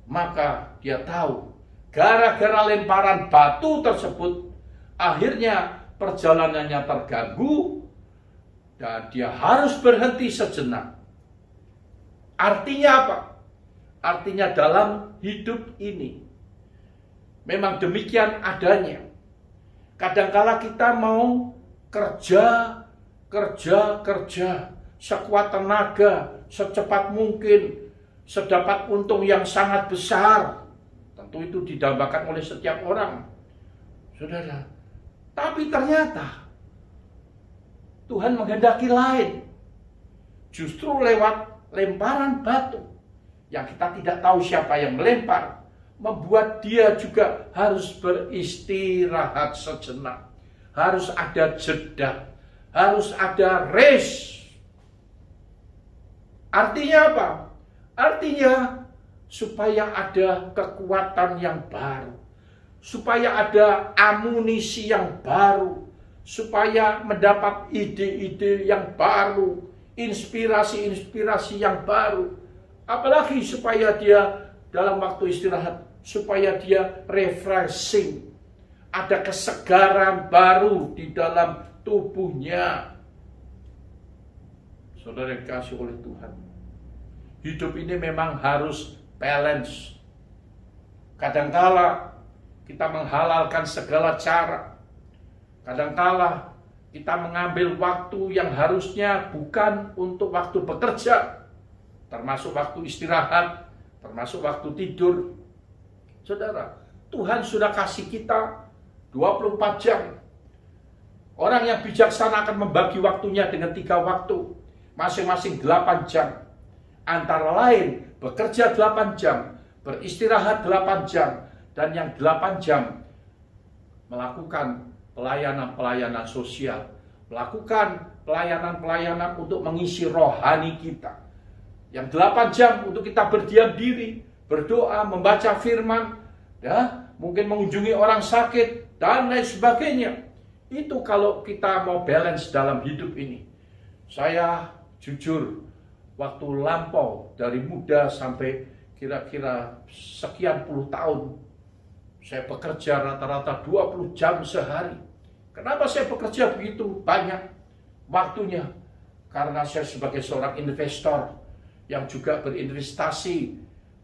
maka dia tahu gara-gara lemparan batu tersebut, akhirnya perjalanannya terganggu dan dia harus berhenti sejenak. Artinya apa? Artinya dalam hidup ini memang demikian adanya. Kadangkala kita mau kerja sekuat tenaga, secepat mungkin, sedapat untung yang sangat besar. Tentu itu didambakan oleh setiap orang, saudara. Tapi ternyata Tuhan menghendaki lain. Justru lewat lemparan batu yang kita tidak tahu siapa yang melempar, membuat dia juga harus beristirahat sejenak. Harus ada jeda, harus ada rest. Artinya apa? Artinya supaya ada kekuatan yang baru, supaya ada amunisi yang baru, supaya mendapat ide-ide yang baru, inspirasi-inspirasi yang baru. Apalagi supaya dia dalam waktu istirahat, supaya dia refreshing, ada kesegaran baru di dalam tubuhnya. Saudara yang dikasihi oleh Tuhan, hidup ini memang harus balance. Kadangkala kita menghalalkan segala cara. Kadangkala kita mengambil waktu yang harusnya bukan untuk waktu bekerja, termasuk waktu istirahat, termasuk waktu tidur. Saudara, Tuhan sudah kasih kita 24 jam. Orang yang bijaksana akan membagi waktunya dengan 3 waktu, masing-masing 8 jam. Antara lain bekerja 8 jam, beristirahat 8 jam, dan yang 8 jam melakukan pelayanan-pelayanan sosial, melakukan pelayanan-pelayanan untuk mengisi rohani kita. Yang 8 jam untuk kita berdiam diri, berdoa, membaca firman, ya, mungkin mengunjungi orang sakit, dan lain sebagainya. Itu kalau kita mau balance dalam hidup ini. Saya jujur, waktu lampau dari muda sampai kira-kira sekian puluh tahun, saya bekerja rata-rata 20 jam sehari. Kenapa saya bekerja begitu banyak waktunya? Karena saya sebagai seorang investor yang juga berinvestasi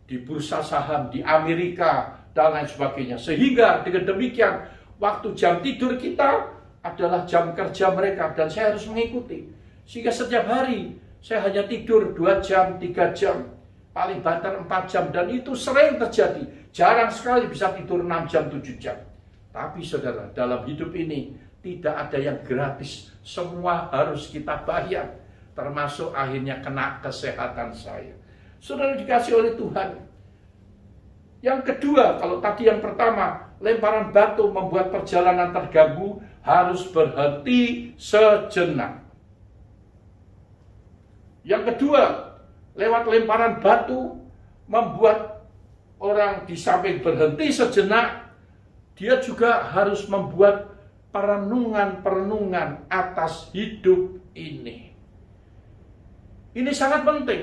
di bursa saham di Amerika dan lain sebagainya. Sehingga dengan demikian, waktu jam tidur kita adalah jam kerja mereka dan saya harus mengikuti. Sehingga setiap hari saya hanya tidur 2 jam, 3 jam, paling banter 4 jam, dan itu sering terjadi. Jarang sekali bisa tidur 6 jam, 7 jam. Tapi saudara, dalam hidup ini tidak ada yang gratis. Semua harus kita bayar, termasuk akhirnya kena kesehatan saya. Saudara dikasih oleh Tuhan. Yang kedua, kalau tadi yang pertama, lemparan batu membuat perjalanan terganggu, harus berhenti sejenak. Yang kedua, lewat lemparan batu membuat orang di samping berhenti sejenak, dia juga harus membuat perenungan-perenungan atas hidup ini. Ini sangat penting.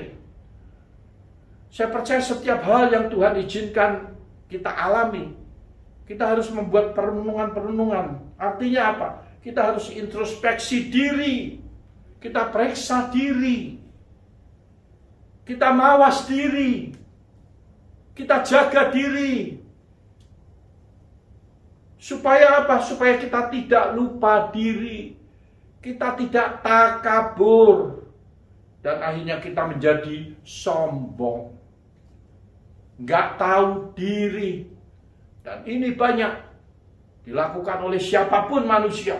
Saya percaya setiap hal yang Tuhan izinkan kita alami, kita harus membuat perenungan-perenungan. Artinya apa? Kita harus introspeksi diri, kita periksa diri, kita mawas diri, kita jaga diri. Supaya apa? Supaya kita tidak lupa diri, kita tidak takabur, dan akhirnya kita menjadi sombong, nggak tahu diri. Dan ini banyak dilakukan oleh siapapun manusia,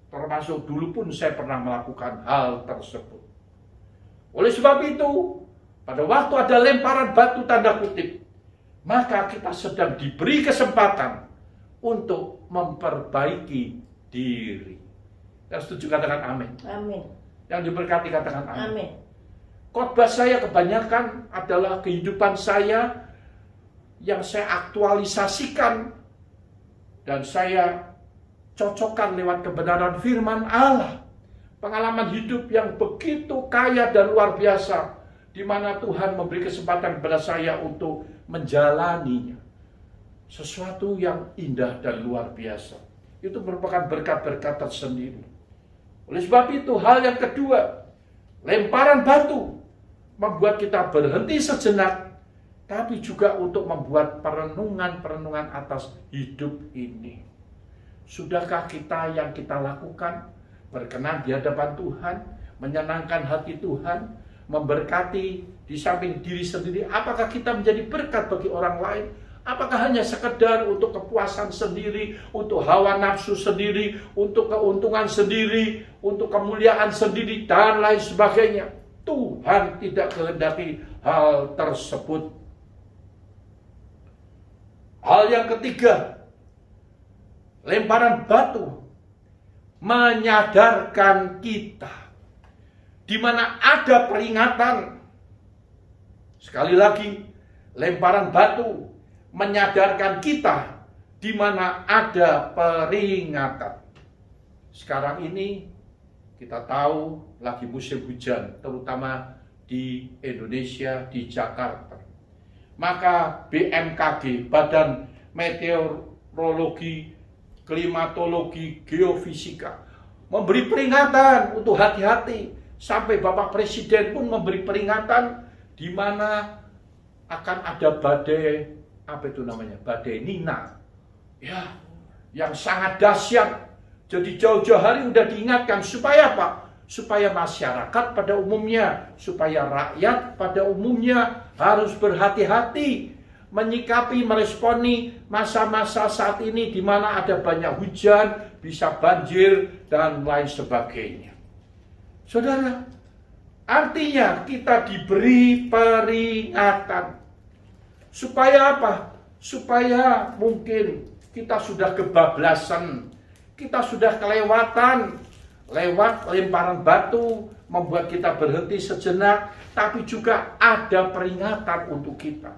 termasuk dulu pun saya pernah melakukan hal tersebut. Oleh sebab itu, pada waktu ada lemparan batu tanda kutip, maka kita sedang diberi kesempatan untuk memperbaiki diri. Yang setuju katakan amin. Amin. Yang diberkati katakan amin. Amin. Khotbah saya kebanyakan adalah kehidupan saya yang saya aktualisasikan dan saya cocokkan lewat kebenaran firman Allah. Pengalaman hidup yang begitu kaya dan luar biasa, di mana Tuhan memberi kesempatan kepada saya untuk menjalaninya. Sesuatu yang indah dan luar biasa. Itu merupakan berkat-berkat tersendiri. Oleh sebab itu, hal yang kedua, lemparan batu membuat kita berhenti sejenak, tapi juga untuk membuat perenungan-perenungan atas hidup ini. Sudahkah kita yang kita lakukan berkenan di hadapan Tuhan, menyenangkan hati Tuhan, memberkati di samping diri sendiri? Apakah kita menjadi berkat bagi orang lain? Apakah hanya sekedar untuk kepuasan sendiri, untuk hawa nafsu sendiri, untuk keuntungan sendiri, untuk kemuliaan sendiri, dan lain sebagainya? Tuhan tidak kehendaki hal tersebut. Hal yang ketiga, lemparan batu menyadarkan kita di mana ada peringatan. Sekali lagi, lemparan batu menyadarkan kita di mana ada peringatan. Sekarang ini kita tahu lagi musim hujan, terutama di Indonesia, di Jakarta. Maka BMKG, Badan Meteorologi, Klimatologi, Geofisika, memberi peringatan untuk hati-hati. Sampai Bapak Presiden pun memberi peringatan di mana akan ada badai, apa itu namanya? Badai Nina. Ya, yang sangat dahsyat. Jadi jauh-jauh hari sudah diingatkan supaya apa? Supaya masyarakat pada umumnya, supaya rakyat pada umumnya harus berhati-hati menyikapi, meresponi masa-masa saat ini di mana ada banyak hujan, bisa banjir, dan lain sebagainya. Saudara, artinya kita diberi peringatan. Supaya apa? Supaya mungkin kita sudah kebablasan, kita sudah kelewatan lewat lemparan batu, membuat kita berhenti sejenak, tapi juga ada peringatan untuk kita.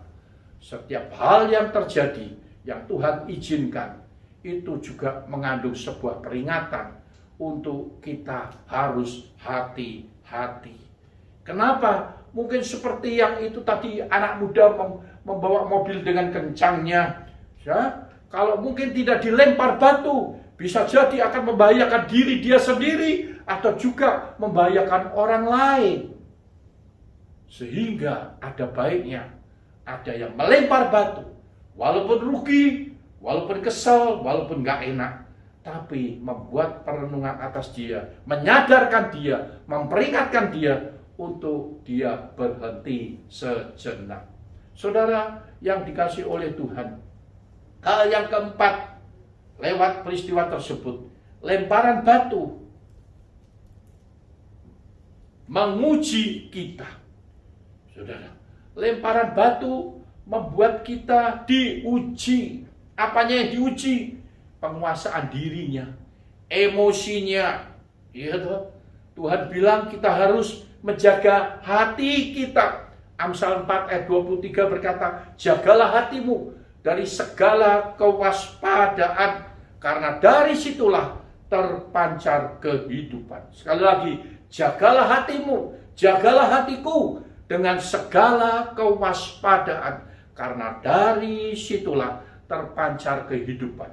setiap hal yang terjadi, yang Tuhan izinkan, itu juga mengandung sebuah peringatan untuk kita harus hati-hati. Kenapa? Mungkin seperti yang itu tadi, anak muda membawa mobil dengan kencangnya. Ya, kalau mungkin tidak dilempar batu, bisa jadi akan membahayakan diri dia sendiri atau juga membahayakan orang lain. Sehingga ada baiknya ada yang melempar batu, walaupun rugi, walaupun kesel, walaupun gak enak, tapi membuat perenungan atas dia, menyadarkan dia, memperingatkan dia untuk dia berhenti sejenak. Saudara yang dikasihi oleh Tuhan, hal yang keempat lewat peristiwa tersebut, lemparan batu menguji kita. Saudara, lemparan batu membuat kita diuji. Apanya yang diuji? Penguasaan dirinya, emosinya. Ya, Tuhan bilang kita harus menjaga hati kita. Amsal 4 ayat 23 berkata, jagalah hatimu dari segala kewaspadaan, karena dari situlah terpancar kehidupan. Sekali lagi, jagalah hatimu, jagalah hatiku dengan segala kewaspadaan, karena dari situlah terpancar kehidupan.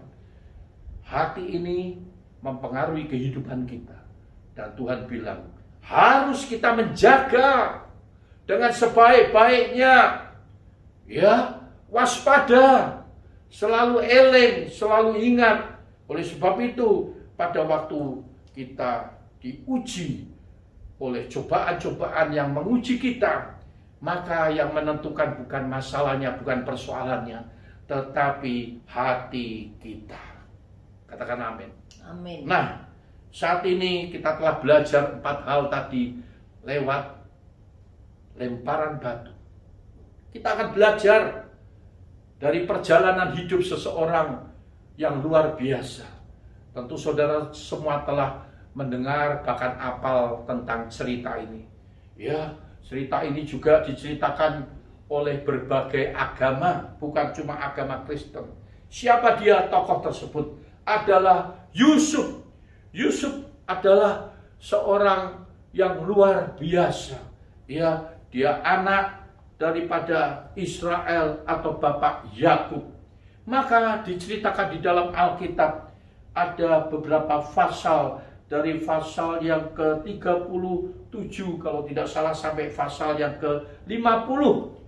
Hati ini mempengaruhi kehidupan kita. Dan Tuhan bilang, harus kita menjaga dengan sebaik-baiknya. Ya, waspada, selalu eleng, selalu ingat. Oleh sebab itu, pada waktu kita diuji oleh cobaan-cobaan yang menguji kita, maka yang menentukan bukan masalahnya, bukan persoalannya, tetapi hati kita. Katakan amin. Amin. Nah, saat ini kita telah belajar 4 hal tadi lewat lemparan batu. Kita akan belajar dari perjalanan hidup seseorang yang luar biasa. Tentu saudara semua telah mendengar bahkan hafal tentang cerita ini. Ya, cerita ini juga diceritakan oleh berbagai agama, bukan cuma agama Kristen. Siapa dia tokoh tersebut? Adalah Yusuf. Yusuf adalah seorang yang luar biasa. Ya, dia anak daripada Israel atau bapak Yakub. Maka diceritakan di dalam Alkitab ada beberapa pasal, dari pasal yang ke-37 kalau tidak salah sampai pasal yang ke-50,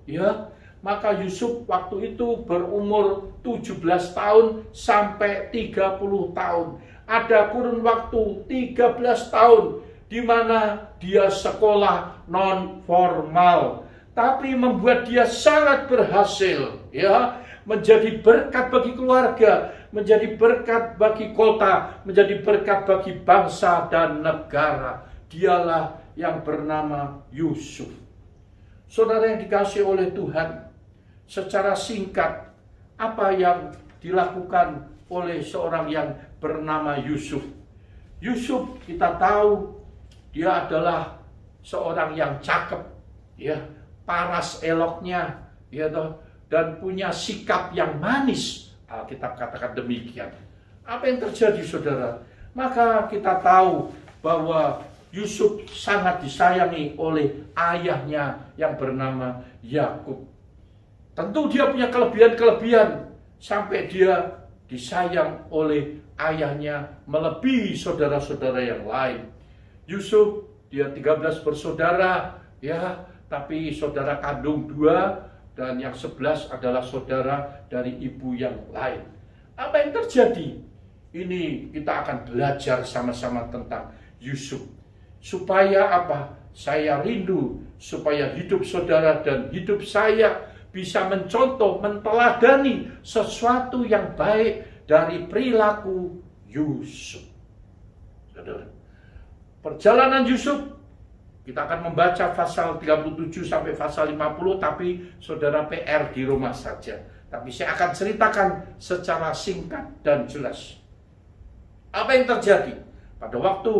ya. Maka Yusuf waktu itu berumur 17 tahun sampai 30 tahun. Ada kurun waktu 13 tahun di mana dia sekolah non formal, tapi membuat dia sangat berhasil, ya, menjadi berkat bagi keluarga, menjadi berkat bagi kota, menjadi berkat bagi bangsa dan negara. Dialah yang bernama Yusuf. Saudara yang dikasihi oleh Tuhan, secara singkat apa yang dilakukan oleh seorang yang bernama Yusuf? Yusuf kita tahu dia adalah seorang yang cakep, ya, paras eloknya, ya toh, dan punya sikap yang manis. Alkitab katakan demikian. Apa yang terjadi, saudara? Maka kita tahu bahwa Yusuf sangat disayangi oleh ayahnya yang bernama Yakub. Tentu dia punya kelebihan-kelebihan sampai dia disayang oleh ayahnya melebihi saudara-saudara yang lain. Yusuf dia 13 bersaudara, ya, tapi saudara kandung 2 dan yang 11 adalah saudara dari ibu yang lain. Apa yang terjadi? Ini kita akan belajar sama-sama tentang Yusuf. Supaya apa? Saya rindu supaya hidup saudara dan hidup saya bisa mencontoh, menteladani sesuatu yang baik dari perilaku Yusuf. Saudara, perjalanan Yusuf, kita akan membaca pasal 37 sampai pasal 50, tapi saudara PR di rumah saja. Tapi saya akan ceritakan secara singkat dan jelas. Apa yang terjadi? Pada waktu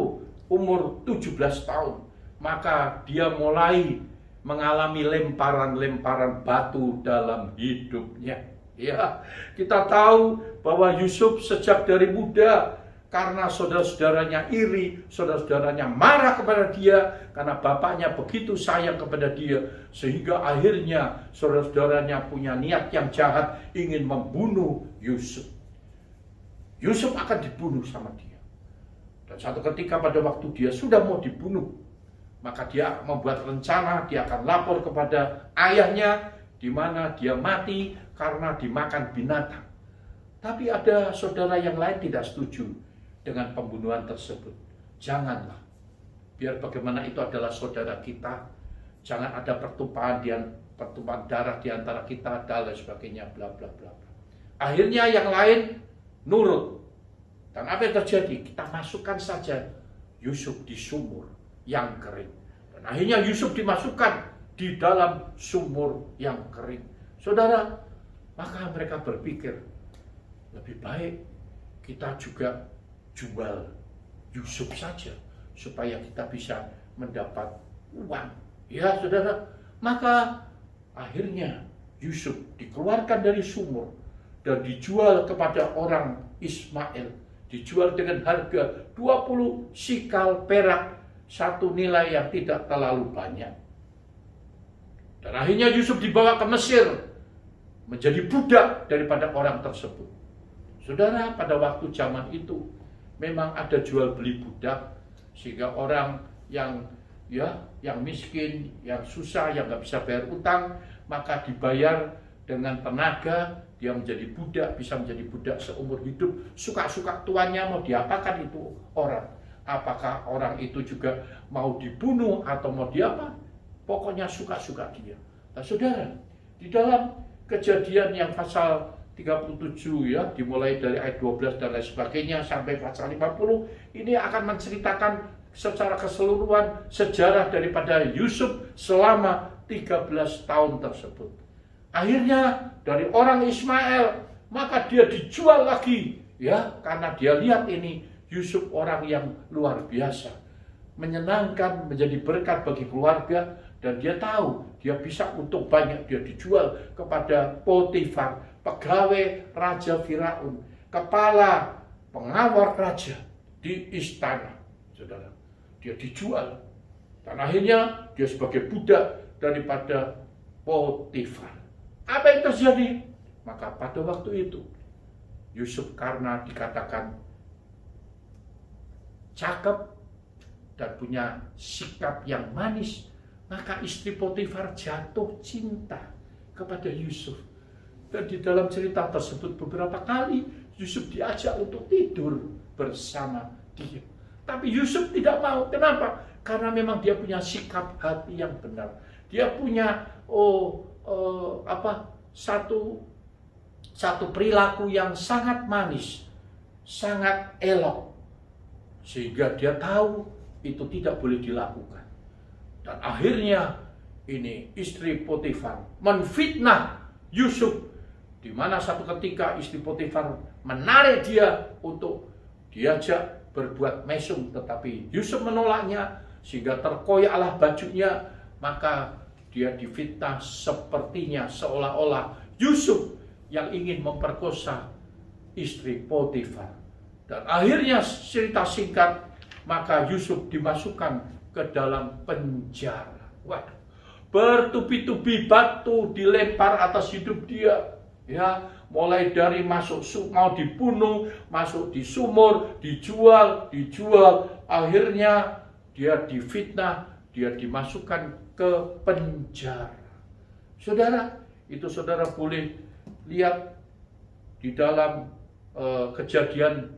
umur 17 tahun, maka dia mulai mengalami lemparan-lemparan batu dalam hidupnya. Ya, kita tahu bahwa Yusuf sejak dari muda, karena saudara-saudaranya iri, saudara-saudaranya marah kepada dia, karena bapaknya begitu sayang kepada dia, sehingga akhirnya saudara-saudaranya punya niat yang jahat, ingin membunuh Yusuf. Yusuf akan dibunuh sama dia. Dan satu ketika pada waktu dia sudah mau dibunuh, maka dia membuat rencana, dia akan lapor kepada ayahnya, di mana dia mati karena dimakan binatang. Tapi ada saudara yang lain tidak setuju dengan pembunuhan tersebut. Janganlah. Biar bagaimana itu adalah saudara kita. Jangan ada pertumpahan darah di antara kita dan lain sebagainya, bla bla bla. Akhirnya yang lain nurut. Dan apa yang terjadi? Kita masukkan saja Yusuf di sumur yang kering. Dan akhirnya Yusuf dimasukkan di dalam sumur yang kering. Saudara, maka mereka berpikir, lebih baik kita juga jual Yusuf saja, supaya kita bisa mendapat uang. Ya saudara, maka akhirnya Yusuf dikeluarkan dari sumur dan dijual kepada orang Ismail. Dijual dengan harga 20 sikal perak, satu nilai yang tidak terlalu banyak. Dan akhirnya Yusuf dibawa ke Mesir, menjadi budak daripada orang tersebut. Saudara, pada waktu zaman itu memang ada jual beli budak, sehingga orang yang miskin, yang susah, yang nggak bisa bayar utang, maka dibayar dengan tenaga, dia menjadi budak, bisa menjadi budak seumur hidup. Suka-suka tuannya mau diapakan itu orang. Apakah orang itu juga mau dibunuh atau mau diapa? Pokoknya suka-suka dia. Nah saudara, di dalam Kejadian yang pasal 37 ya, dimulai dari ayat 12 dan lain sebagainya sampai pasal 50, ini akan menceritakan secara keseluruhan sejarah daripada Yusuf selama 13 tahun tersebut. Akhirnya dari orang Ismail, maka dia dijual lagi ya, karena dia lihat ini Yusuf orang yang luar biasa, menyenangkan, menjadi berkat bagi keluarga, dan dia tahu dia bisa untung banyak. Dia dijual kepada Potifar, pegawai Raja Firaun, kepala pengawal raja di istana. Saudara, dia dijual dan akhirnya dia sebagai budak daripada Potifar. Apa yang terjadi? Maka pada waktu itu Yusuf karena dikatakan cakep dan punya sikap yang manis, maka istri Potifar jatuh cinta kepada Yusuf. Dan di dalam cerita tersebut beberapa kali Yusuf diajak untuk tidur bersama dia. Tapi Yusuf tidak mau. Kenapa? Karena memang dia punya sikap hati yang benar. Dia punya satu perilaku yang sangat manis, sangat elok, sehingga dia tahu itu tidak boleh dilakukan. Dan akhirnya ini istri Potifar menfitnah Yusuf, di mana satu ketika istri Potifar menarik dia untuk diajak berbuat mesum, tetapi Yusuf menolaknya sehingga terkoyaklah bajunya. Maka dia difitnah sepertinya seolah-olah Yusuf yang ingin memperkosa istri Potifar. Dan akhirnya cerita singkat, maka Yusuf dimasukkan ke dalam penjara. Waduh, bertubi-tubi batu dilempar atas hidup dia. Ya, mulai dari mau dibunuh, masuk di sumur, dijual, akhirnya dia difitnah, dia dimasukkan ke penjara. Saudara, itu saudara boleh lihat di dalam Kejadian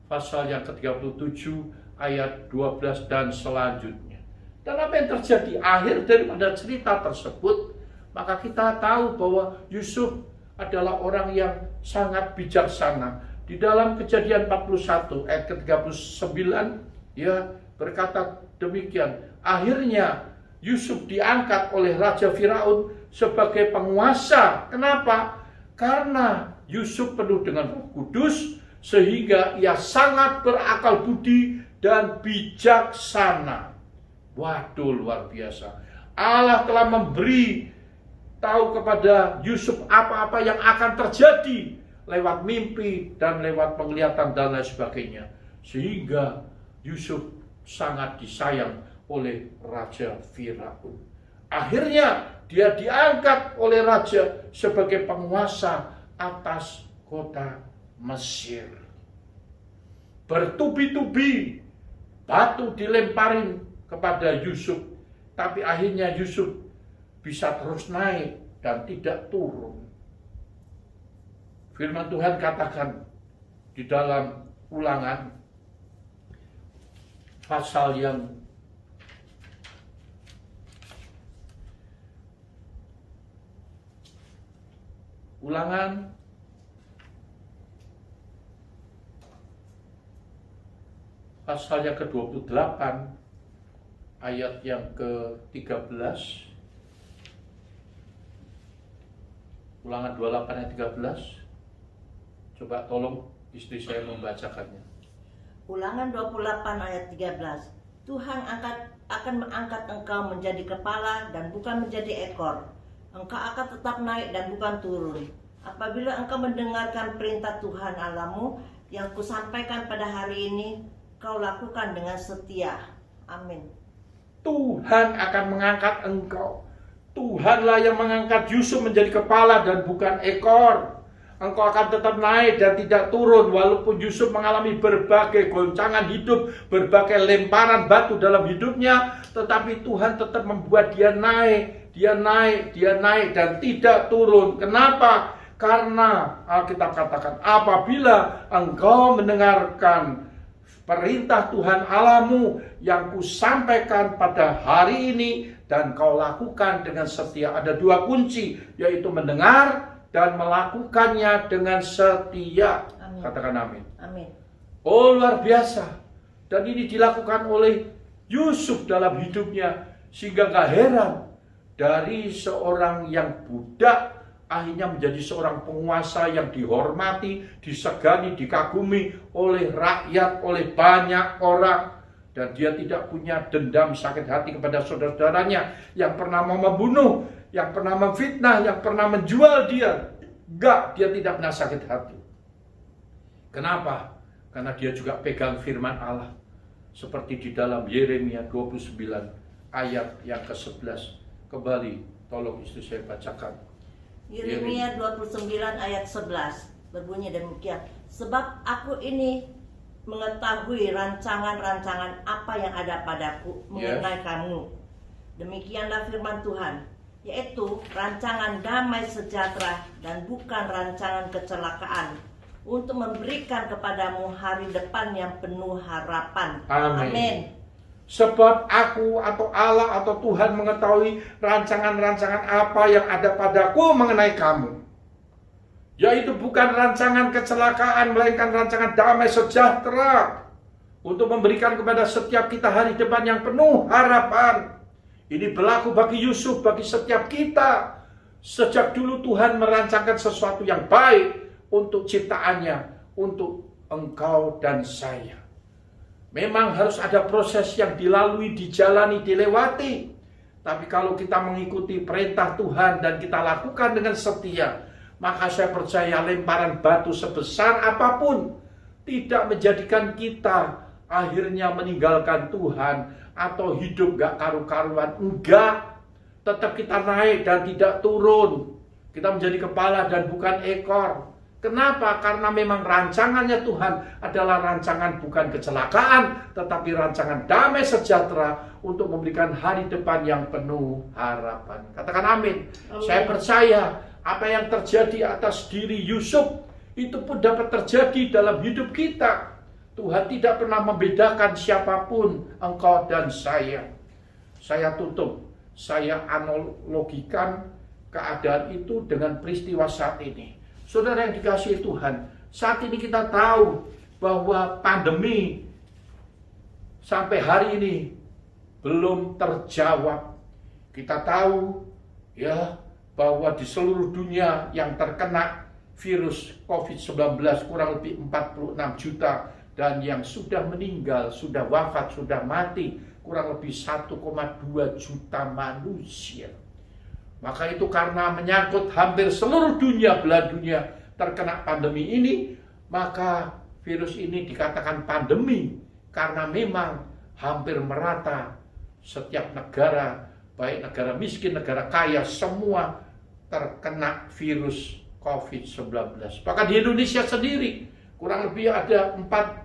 pasal yang ke-37 ayat 12 dan selanjutnya. Dan apa yang terjadi akhir daripada cerita tersebut, maka kita tahu bahwa Yusuf adalah orang yang sangat bijaksana. Di dalam Kejadian 41 ayat ke-39 ya berkata demikian. Akhirnya Yusuf diangkat oleh Raja Firaun sebagai penguasa. Kenapa? Karena Yusuf penuh dengan Roh Kudus, sehingga ia sangat berakal budi dan bijaksana. Waduh, luar biasa. Allah telah memberi tahu kepada Yusuf apa-apa yang akan terjadi lewat mimpi dan lewat penglihatan dan lain sebagainya. Sehingga Yusuf sangat disayang oleh Raja Firaun. Akhirnya dia diangkat oleh raja sebagai penguasa atas kota Mesir. Bertubi-tubi batu dilemparin kepada Yusuf, tapi akhirnya Yusuf bisa terus naik dan tidak turun. Firman Tuhan katakan di dalam Ulangan pasal yang Ulangan pasal yang ke-28 ayat yang ke-13. Ulangan 28 ayat 13. Coba tolong istri saya membacakannya. Ulangan 28 ayat 13. Tuhan akan mengangkat engkau menjadi kepala dan bukan menjadi ekor. Engkau akan tetap naik dan bukan turun. Apabila engkau mendengarkan perintah Tuhan Allahmu yang kusampaikan pada hari ini, kau lakukan dengan setia. Amin. Tuhan akan mengangkat engkau. Tuhanlah yang mengangkat Yusuf menjadi kepala dan bukan ekor. Engkau akan tetap naik dan tidak turun. Walaupun Yusuf mengalami berbagai goncangan hidup, berbagai lemparan batu dalam hidupnya, tetapi Tuhan tetap membuat dia naik. Dia naik dan tidak turun. Kenapa? Karena Alkitab katakan, apabila engkau mendengarkan perintah Tuhan Allahmu yang kusampaikan pada hari ini dan kau lakukan dengan setia. Ada dua kunci, yaitu mendengar dan melakukannya dengan setia. Amin. Katakan amin. Amin. Oh, luar biasa. Dan ini dilakukan oleh Yusuf dalam hidupnya, sehingga gak heran dari seorang yang budak akhirnya menjadi seorang penguasa yang dihormati, disegani, dikagumi oleh rakyat, oleh banyak orang. Dan dia tidak punya dendam sakit hati kepada saudara-saudaranya yang pernah mau membunuh, yang pernah memfitnah, yang pernah menjual dia. Enggak, dia tidak pernah sakit hati. Kenapa? Karena dia juga pegang firman Allah. Seperti di dalam Yeremia 29 ayat yang ke-11. Kembali, tolong istri saya bacakan. Yeremia 29 ayat 11 berbunyi demikian. Sebab aku ini mengetahui rancangan-rancangan apa yang ada padaku mengenai kamu. Demikianlah firman Tuhan, yaitu rancangan damai sejahtera dan bukan rancangan kecelakaan, untuk memberikan kepadamu hari depan yang penuh harapan. Amin. Amin. Sebab aku atau Allah atau Tuhan mengetahui rancangan-rancangan apa yang ada padaku mengenai kamu. Yaitu bukan rancangan kecelakaan, melainkan rancangan damai sejahtera. Untuk memberikan kepada setiap kita hari depan yang penuh harapan. Ini berlaku bagi Yusuf, bagi setiap kita. Sejak dulu Tuhan merancangkan sesuatu yang baik untuk ciptaannya, untuk engkau dan saya. Memang harus ada proses yang dilalui, dijalani, dilewati. Tapi kalau kita mengikuti perintah Tuhan dan kita lakukan dengan setia, maka saya percaya lemparan batu sebesar apapun tidak menjadikan kita akhirnya meninggalkan Tuhan atau hidup gak karu-karuan. Enggak, tetap kita naik dan tidak turun. Kita menjadi kepala dan bukan ekor. Kenapa? Karena memang rancangannya Tuhan adalah rancangan bukan kecelakaan, tetapi rancangan damai sejahtera untuk memberikan hari depan yang penuh harapan. Katakan amin. Saya percaya apa yang terjadi atas diri Yusuf itu pun dapat terjadi dalam hidup kita. Tuhan tidak pernah membedakan siapapun, engkau dan saya. Saya tutup, saya analogikan keadaan itu dengan peristiwa saat ini. Saudara yang dikasihi Tuhan, saat ini kita tahu bahwa pandemi sampai hari ini belum terjawab. Kita tahu ya bahwa di seluruh dunia yang terkena virus COVID-19 kurang lebih 46 juta dan yang sudah meninggal, sudah wafat, sudah mati kurang lebih 1,2 juta manusia. Maka itu karena menyangkut hampir seluruh dunia, belahan dunia terkena pandemi ini, maka virus ini dikatakan pandemi karena memang hampir merata setiap negara, baik negara miskin, negara kaya, semua terkena virus COVID-19. Bahkan di Indonesia sendiri kurang lebih ada 40.000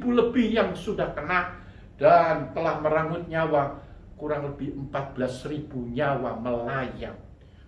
lebih yang sudah kena dan telah merenggut nyawa kurang lebih 14.000 nyawa melayang.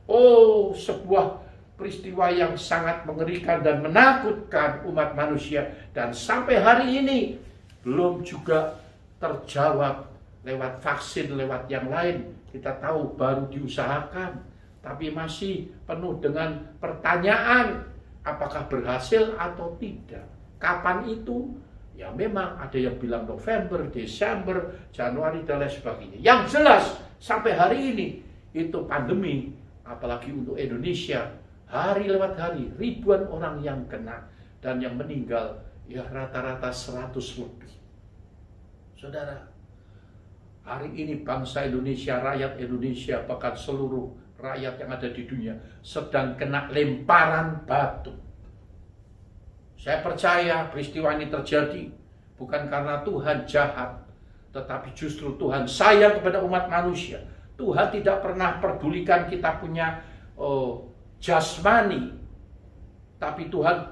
Oh, sebuah peristiwa yang sangat mengerikan dan menakutkan umat manusia. Dan sampai hari ini belum juga terjawab lewat vaksin, lewat yang lain. Kita tahu baru diusahakan, tapi masih penuh dengan pertanyaan apakah berhasil atau tidak. Kapan itu? Ya memang ada yang bilang November, Desember, Januari, dan lain sebagainya. Yang jelas sampai hari ini itu pandemi, apalagi untuk Indonesia, hari lewat hari ribuan orang yang kena dan yang meninggal ya rata-rata 100 lebih. Saudara, hari ini bangsa Indonesia, rakyat Indonesia, bahkan seluruh rakyat yang ada di dunia sedang kena lemparan batu. Saya percaya peristiwa ini terjadi bukan karena Tuhan jahat, tetapi justru Tuhan sayang kepada umat manusia. Tuhan tidak pernah pedulikan kita punya jasmani, tapi Tuhan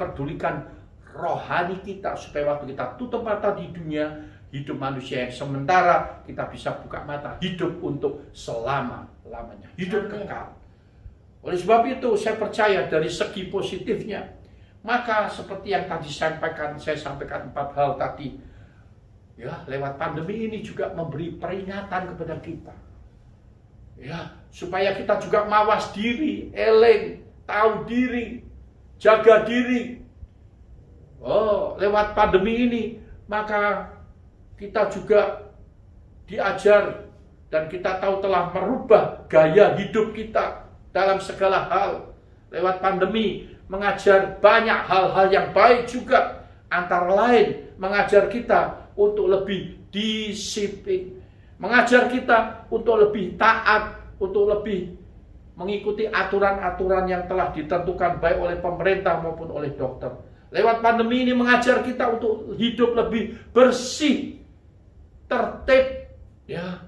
pedulikan rohani kita, supaya waktu kita tutup mata di dunia, hidup manusia yang sementara, kita bisa buka mata, hidup untuk selama-lamanya, hidup kekal. Oleh sebab itu saya percaya dari segi positifnya, maka seperti yang tadi saya sampaikan 4 hal tadi, ya lewat pandemi ini juga memberi peringatan kepada kita, ya supaya kita juga mawas diri, eleng, tahu diri, jaga diri. Oh, lewat pandemi ini maka kita juga diajar dan kita tahu telah merubah gaya hidup kita dalam segala hal. Lewat pandemi mengajar banyak hal-hal yang baik juga, antara lain mengajar kita untuk lebih disiplin, mengajar kita untuk lebih taat, untuk lebih mengikuti aturan-aturan yang telah ditentukan baik oleh pemerintah maupun oleh dokter. Lewat pandemi ini mengajar kita untuk hidup lebih bersih, tertib. Ya,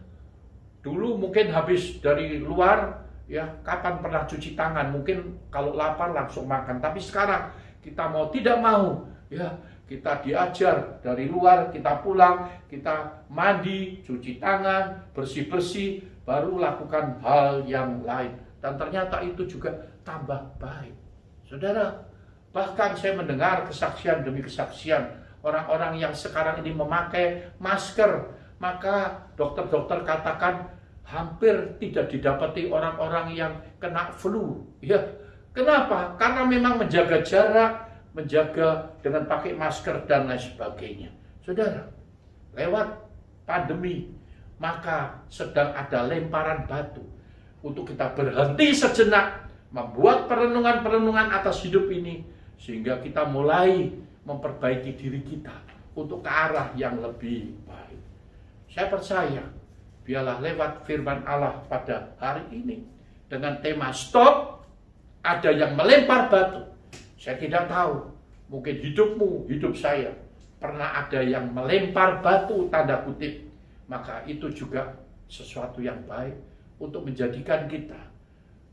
dulu mungkin habis dari luar, ya kapan pernah cuci tangan? Mungkin kalau lapar langsung makan. Tapi sekarang kita mau tidak mau, ya kita diajar dari luar, kita pulang, kita mandi, cuci tangan, bersih-bersih, baru lakukan hal yang lain. Dan ternyata itu juga tambah baik. Saudara, bahkan saya mendengar kesaksian demi kesaksian orang-orang yang sekarang ini memakai masker, maka dokter-dokter katakan hampir tidak didapati orang-orang yang kena flu. Ya, kenapa? Karena memang menjaga jarak, menjaga dengan pakai masker dan lain sebagainya. Saudara, lewat pandemi maka sedang ada lemparan batu untuk kita berhenti sejenak, membuat perenungan-perenungan atas hidup ini, sehingga kita mulai memperbaiki diri kita untuk ke arah yang lebih baik. Saya percaya, biarlah lewat firman Allah pada hari ini, dengan tema stop, ada yang melempar batu. Saya tidak tahu, mungkin hidupmu, hidup saya, pernah ada yang melempar batu, tanda kutip. Maka itu juga sesuatu yang baik untuk menjadikan kita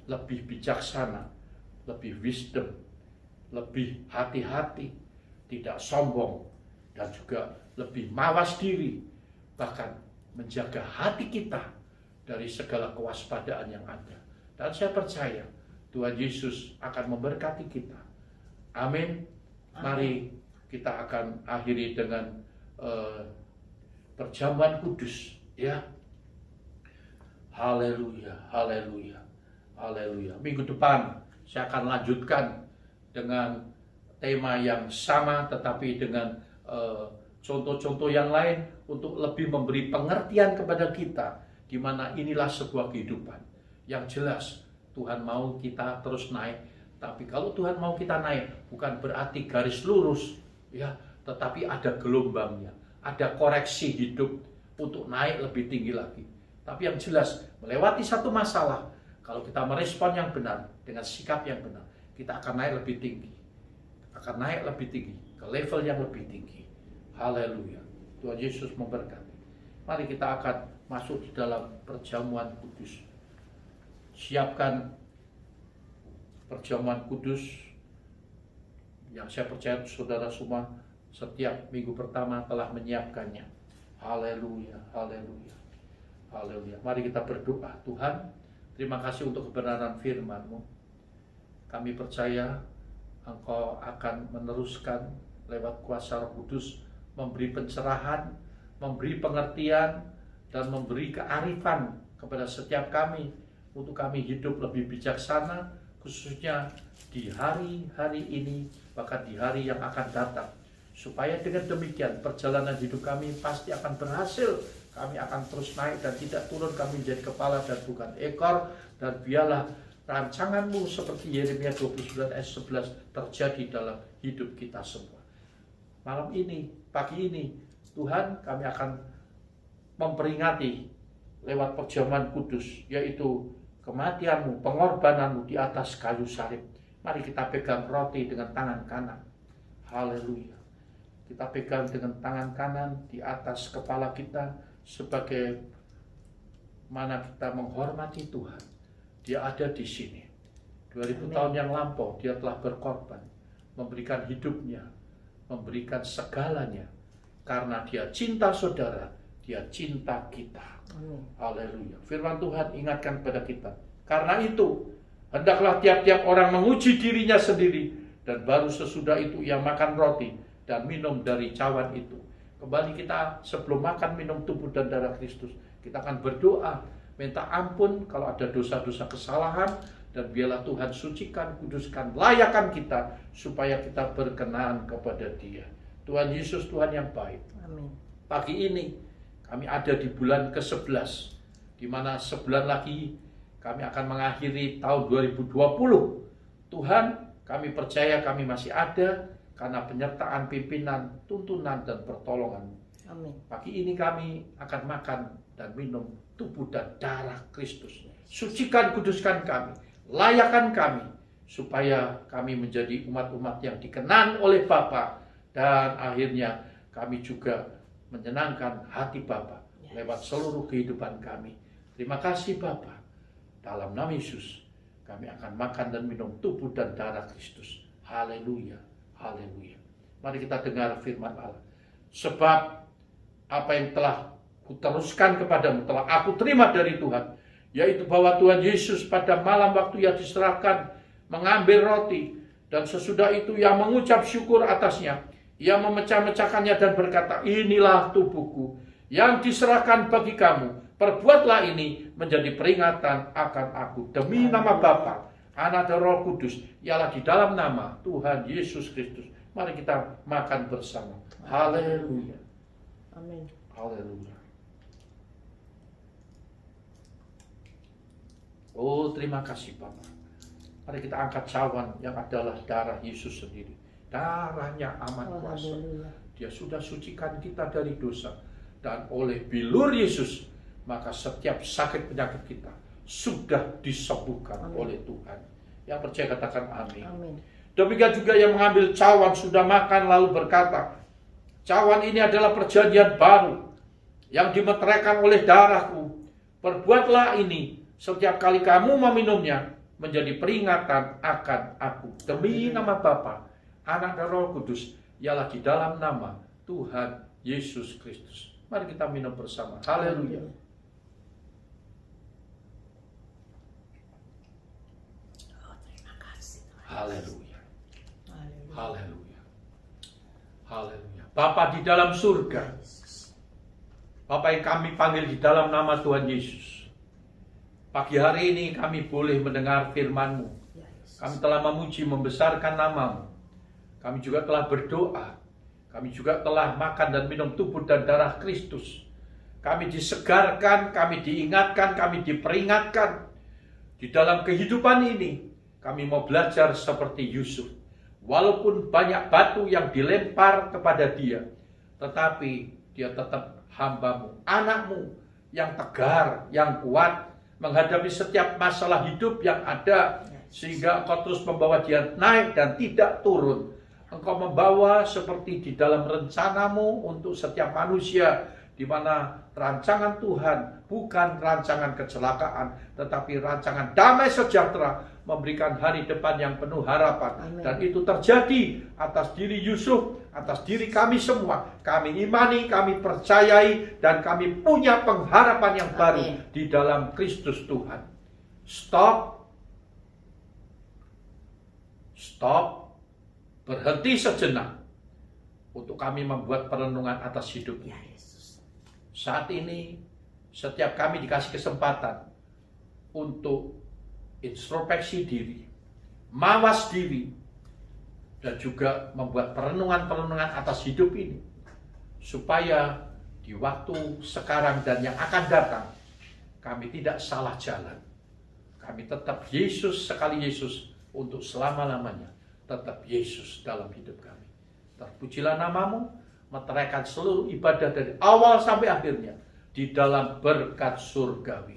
lebih bijaksana, lebih wisdom, lebih hati-hati, tidak sombong, dan juga lebih mawas diri, bahkan menjaga hati kita dari segala kewaspadaan yang ada. Dan saya percaya Tuhan Yesus akan memberkati kita. Amin. Mari kita akan akhiri dengan perjamuan kudus, ya. Haleluya, haleluya, haleluya. Minggu depan saya akan lanjutkan dengan tema yang sama, tetapi dengan contoh-contoh yang lain untuk lebih memberi pengertian kepada kita, di mana inilah sebuah kehidupan. Yang jelas Tuhan mau kita terus naik, tapi kalau Tuhan mau kita naik bukan berarti garis lurus, ya, tetapi ada gelombangnya, ada koreksi hidup untuk naik lebih tinggi lagi. Tapi yang jelas, melewati satu masalah, kalau kita merespon yang benar, dengan sikap yang benar, kita akan naik lebih tinggi. Akan naik lebih tinggi, ke level yang lebih tinggi. Haleluya. Tuhan Yesus memberkati. Mari kita akan masuk di dalam perjamuan kudus. Siapkan perjamuan kudus yang saya percaya saudara semua setiap minggu pertama telah menyiapkannya. Haleluya, haleluya, haleluya. Mari kita berdoa. Tuhan, terima kasih untuk kebenaran firman-Mu. Kami percaya Engkau akan meneruskan lewat kuasa Roh Kudus, memberi pencerahan, memberi pengertian, dan memberi kearifan kepada setiap kami untuk kami hidup lebih bijaksana, khususnya di hari-hari ini, bahkan di hari yang akan datang. Supaya dengan demikian perjalanan hidup kami pasti akan berhasil. Kami akan terus naik dan tidak turun, kami menjadi kepala dan bukan ekor. Dan biarlah rancangan-Mu seperti Yeremia 29 ayat 11 terjadi dalam hidup kita semua. Malam ini, pagi ini, Tuhan, kami akan memperingati lewat perjamuan kudus, yaitu kematian-Mu, pengorbanan-Mu di atas kayu salib. Mari kita pegang roti dengan tangan kanan. Haleluya. Kita pegang dengan tangan kanan di atas kepala kita, sebagai mana kita menghormati Tuhan. Dia ada di sini. 2000 tahun yang lampau Dia telah berkorban, memberikan hidupnya, memberikan segalanya. Karena Dia cinta saudara, Dia cinta kita. Haleluya. Firman Tuhan ingatkan kepada kita. Karena itu, hendaklah tiap-tiap orang menguji dirinya sendiri, dan baru sesudah itu ia makan roti dan minum dari cawan itu. Kembali kita sebelum makan minum tubuh dan darah Kristus, kita akan berdoa, minta ampun kalau ada dosa-dosa kesalahan, dan biarlah Tuhan sucikan, kuduskan, layakkan kita, supaya kita berkenan kepada Dia. Tuhan Yesus, Tuhan yang baik. Amin. Pagi ini kami ada di bulan ke-11, di mana sebulan lagi kami akan mengakhiri tahun 2020. Tuhan, kami percaya kami masih ada karena penyertaan pimpinan, tuntunan, dan pertolongan. Amin. Pagi ini kami akan makan dan minum tubuh dan darah Kristus. Sucikan, kuduskan kami, layakkan kami, supaya kami menjadi umat-umat yang dikenan oleh Bapa, dan akhirnya kami juga menyenangkan hati Bapa lewat seluruh kehidupan kami. Terima kasih Bapa. Dalam nama Yesus, kami akan makan dan minum tubuh dan darah Kristus. Haleluya, haleluya. Mari kita dengar firman Allah. Sebab apa yang telah kuteruskan kepadamu, telah aku terima dari Tuhan, yaitu bahwa Tuhan Yesus pada malam waktu Ia diserahkan mengambil roti, dan sesudah itu Ia mengucap syukur atasnya. Ia memecah-mecahkannya dan berkata, inilah tubuhku yang diserahkan bagi kamu. Perbuatlah ini menjadi peringatan akan aku. Demi nama Bapa, Anak dan Roh Kudus, ialah di dalam nama Tuhan Yesus Kristus. Mari kita makan bersama. Haleluya. Amin. Haleluya. Oh, terima kasih Bapa. Mari kita angkat cawan yang adalah darah Yesus sendiri. Darahnya amat kuasa. Dia sudah sucikan kita dari dosa. Dan oleh bilur Yesus, maka setiap sakit penyakit kita sudah disembuhkan oleh Tuhan. Yang percaya katakan amin. Amin. Demikian juga yang mengambil cawan sudah makan lalu berkata, cawan ini adalah perjanjian baru yang dimeteraikan oleh darahku. Perbuatlah ini setiap kali kamu meminumnya menjadi peringatan akan aku. Demi nama Bapa, Anak dan Roh Kudus, ialah di dalam nama Tuhan Yesus Kristus. Mari kita minum bersama. Haleluya. Oh, terima kasih Tuhan. Haleluya. Haleluya. Haleluya. Haleluya. Bapa di dalam surga, Bapa yang kami panggil di dalam nama Tuhan Yesus, pagi hari ini kami boleh mendengar firman-Mu. Kami telah memuji, membesarkan nama-Mu. Kami juga telah berdoa. Kami juga telah makan dan minum tubuh dan darah Kristus. Kami disegarkan, kami diingatkan, kami diperingatkan. Di dalam kehidupan ini, kami mau belajar seperti Yusuf. Walaupun banyak batu yang dilempar kepada dia, tetapi dia tetap hamba-Mu, anak-Mu yang tegar, yang kuat, menghadapi setiap masalah hidup yang ada, sehingga Engkau terus membawa dia naik dan tidak turun. Engkau membawa seperti di dalam rencana-Mu untuk setiap manusia, di mana rancangan Tuhan bukan rancangan kecelakaan, tetapi rancangan damai sejahtera, memberikan hari depan yang penuh harapan. Amin. Dan itu terjadi atas diri Yusuf, atas diri kami semua. Kami imani, kami percayai, dan kami punya pengharapan yang baru di dalam Kristus Tuhan. Stop, berhenti sejenak untuk kami membuat perenungan atas hidup. Ya Yesus. Saat ini setiap kami dikasih kesempatan untuk introspeksi diri, mawas diri, dan juga membuat perenungan-perenungan atas hidup ini, supaya di waktu sekarang dan yang akan datang kami tidak salah jalan. Kami tetap Yesus sekali Yesus untuk selama-lamanya, tetap Yesus dalam hidup kami. Terpujilah nama-Mu, meteraikan seluruh ibadah dari awal sampai akhirnya di dalam berkat surgawi.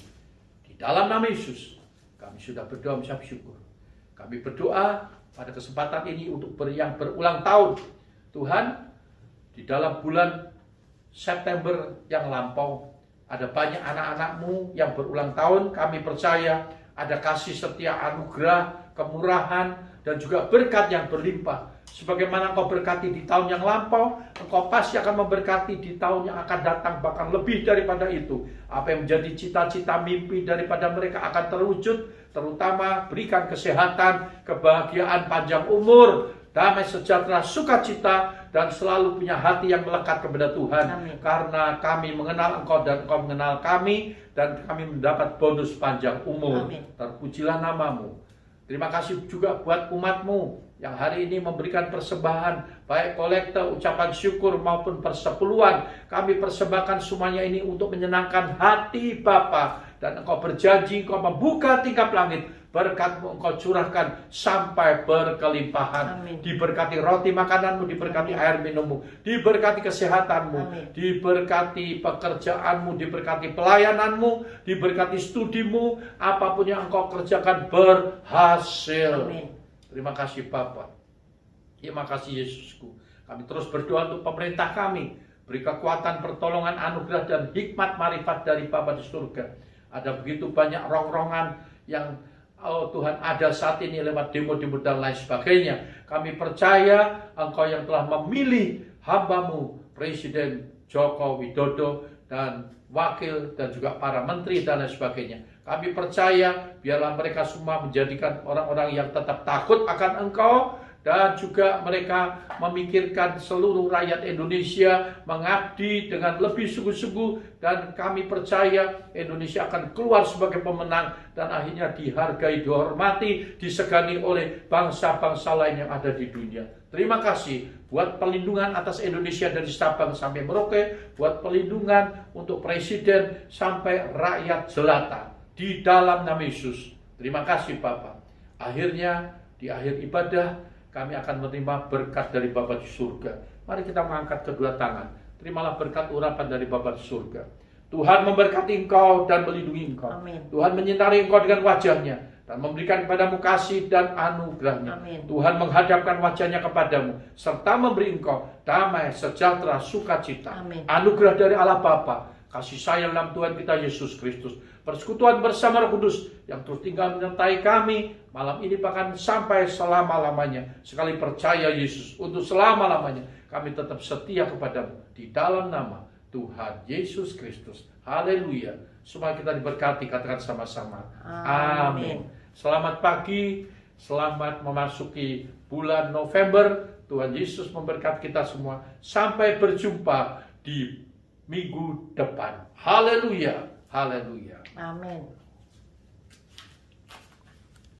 Di dalam nama Yesus kami sudah berdoa mengucap syukur. Kami berdoa pada kesempatan ini untuk yang berulang tahun. Tuhan, di dalam bulan September yang lampau, ada banyak anak-anak-Mu yang berulang tahun. Kami percaya ada kasih setia, anugerah, kemurahan, dan juga berkat yang berlimpah. Sebagaimana Engkau berkati di tahun yang lampau, Engkau pasti akan memberkati di tahun yang akan datang, bahkan lebih daripada itu. Apa yang menjadi cita-cita mimpi daripada mereka akan terwujud, terutama berikan kesehatan, kebahagiaan, panjang umur, damai sejahtera, sukacita, dan selalu punya hati yang melekat kepada Tuhan. Amin. Karena kami mengenal Engkau dan Engkau mengenal kami, dan kami mendapat bonus panjang umur. Amin. Terpujilah nama-Mu. Terima kasih juga buat umat-Mu yang hari ini memberikan persembahan, baik kolekte, ucapan syukur maupun persepuluhan. Kami persembahkan semuanya ini untuk menyenangkan hati Bapa. Dan Engkau berjanji, Engkau membuka tingkap langit, berkat-Mu Engkau curahkan sampai berkelimpahan. Amin. Diberkati roti makananmu, diberkati air minummu, diberkati kesehatanmu, Amin. diberkati pekerjaanmu, diberkati pelayananmu, diberkati studimu, apapun yang Engkau kerjakan berhasil. Amin. Terima kasih Bapa. Terima kasih Yesusku. Kami terus berdoa untuk pemerintah kami. Beri kekuatan, pertolongan, anugerah, dan hikmat marifat dari Bapa di surga. Ada begitu banyak rongrongan yang Tuhan ada saat ini lewat demo-demo dan lain sebagainya. Kami percaya Engkau yang telah memilih hamba-Mu, Presiden Joko Widodo, dan wakil, dan juga para menteri, dan lain sebagainya. Kami percaya biarlah mereka semua menjadikan orang-orang yang tetap takut akan Engkau, dan juga mereka memikirkan seluruh rakyat Indonesia, mengabdi dengan lebih sungguh-sungguh, dan kami percaya Indonesia akan keluar sebagai pemenang dan akhirnya dihargai, dihormati, disegani oleh bangsa-bangsa lain yang ada di dunia. Terima kasih buat perlindungan atas Indonesia dari Sabang sampai Merauke, buat perlindungan untuk presiden sampai rakyat jelata di dalam nama Yesus. Terima kasih Bapak. Akhirnya di akhir ibadah kami akan menerima berkat dari Bapa di surga. Mari kita mengangkat kedua tangan. Terimalah berkat urapan dari Bapa di surga. Tuhan memberkati engkau dan melindungi engkau. Amin. Tuhan menyinari engkau dengan wajahnya dan memberikan kepadamu kasih dan anugerahnya. Amin. Tuhan menghadapkan wajahnya kepadamu serta memberi engkau damai, sejahtera, sukacita. Amin. Anugerah dari Allah Bapa, kasih sayang dalam Tuhan kita Yesus Kristus, persekutuan bersama Roh Kudus yang terus tinggal menyertai kami malam ini bahkan sampai selama-lamanya. Sekali percaya Yesus, untuk selama-lamanya kami tetap setia kepadamu di dalam nama Tuhan Yesus Kristus. Haleluya. Semua kita diberkati, katakan sama-sama. Amin. Selamat pagi, selamat memasuki bulan November. Tuhan Yesus memberkati kita semua. Sampai berjumpa di minggu depan. Haleluya. Haleluya. Amin.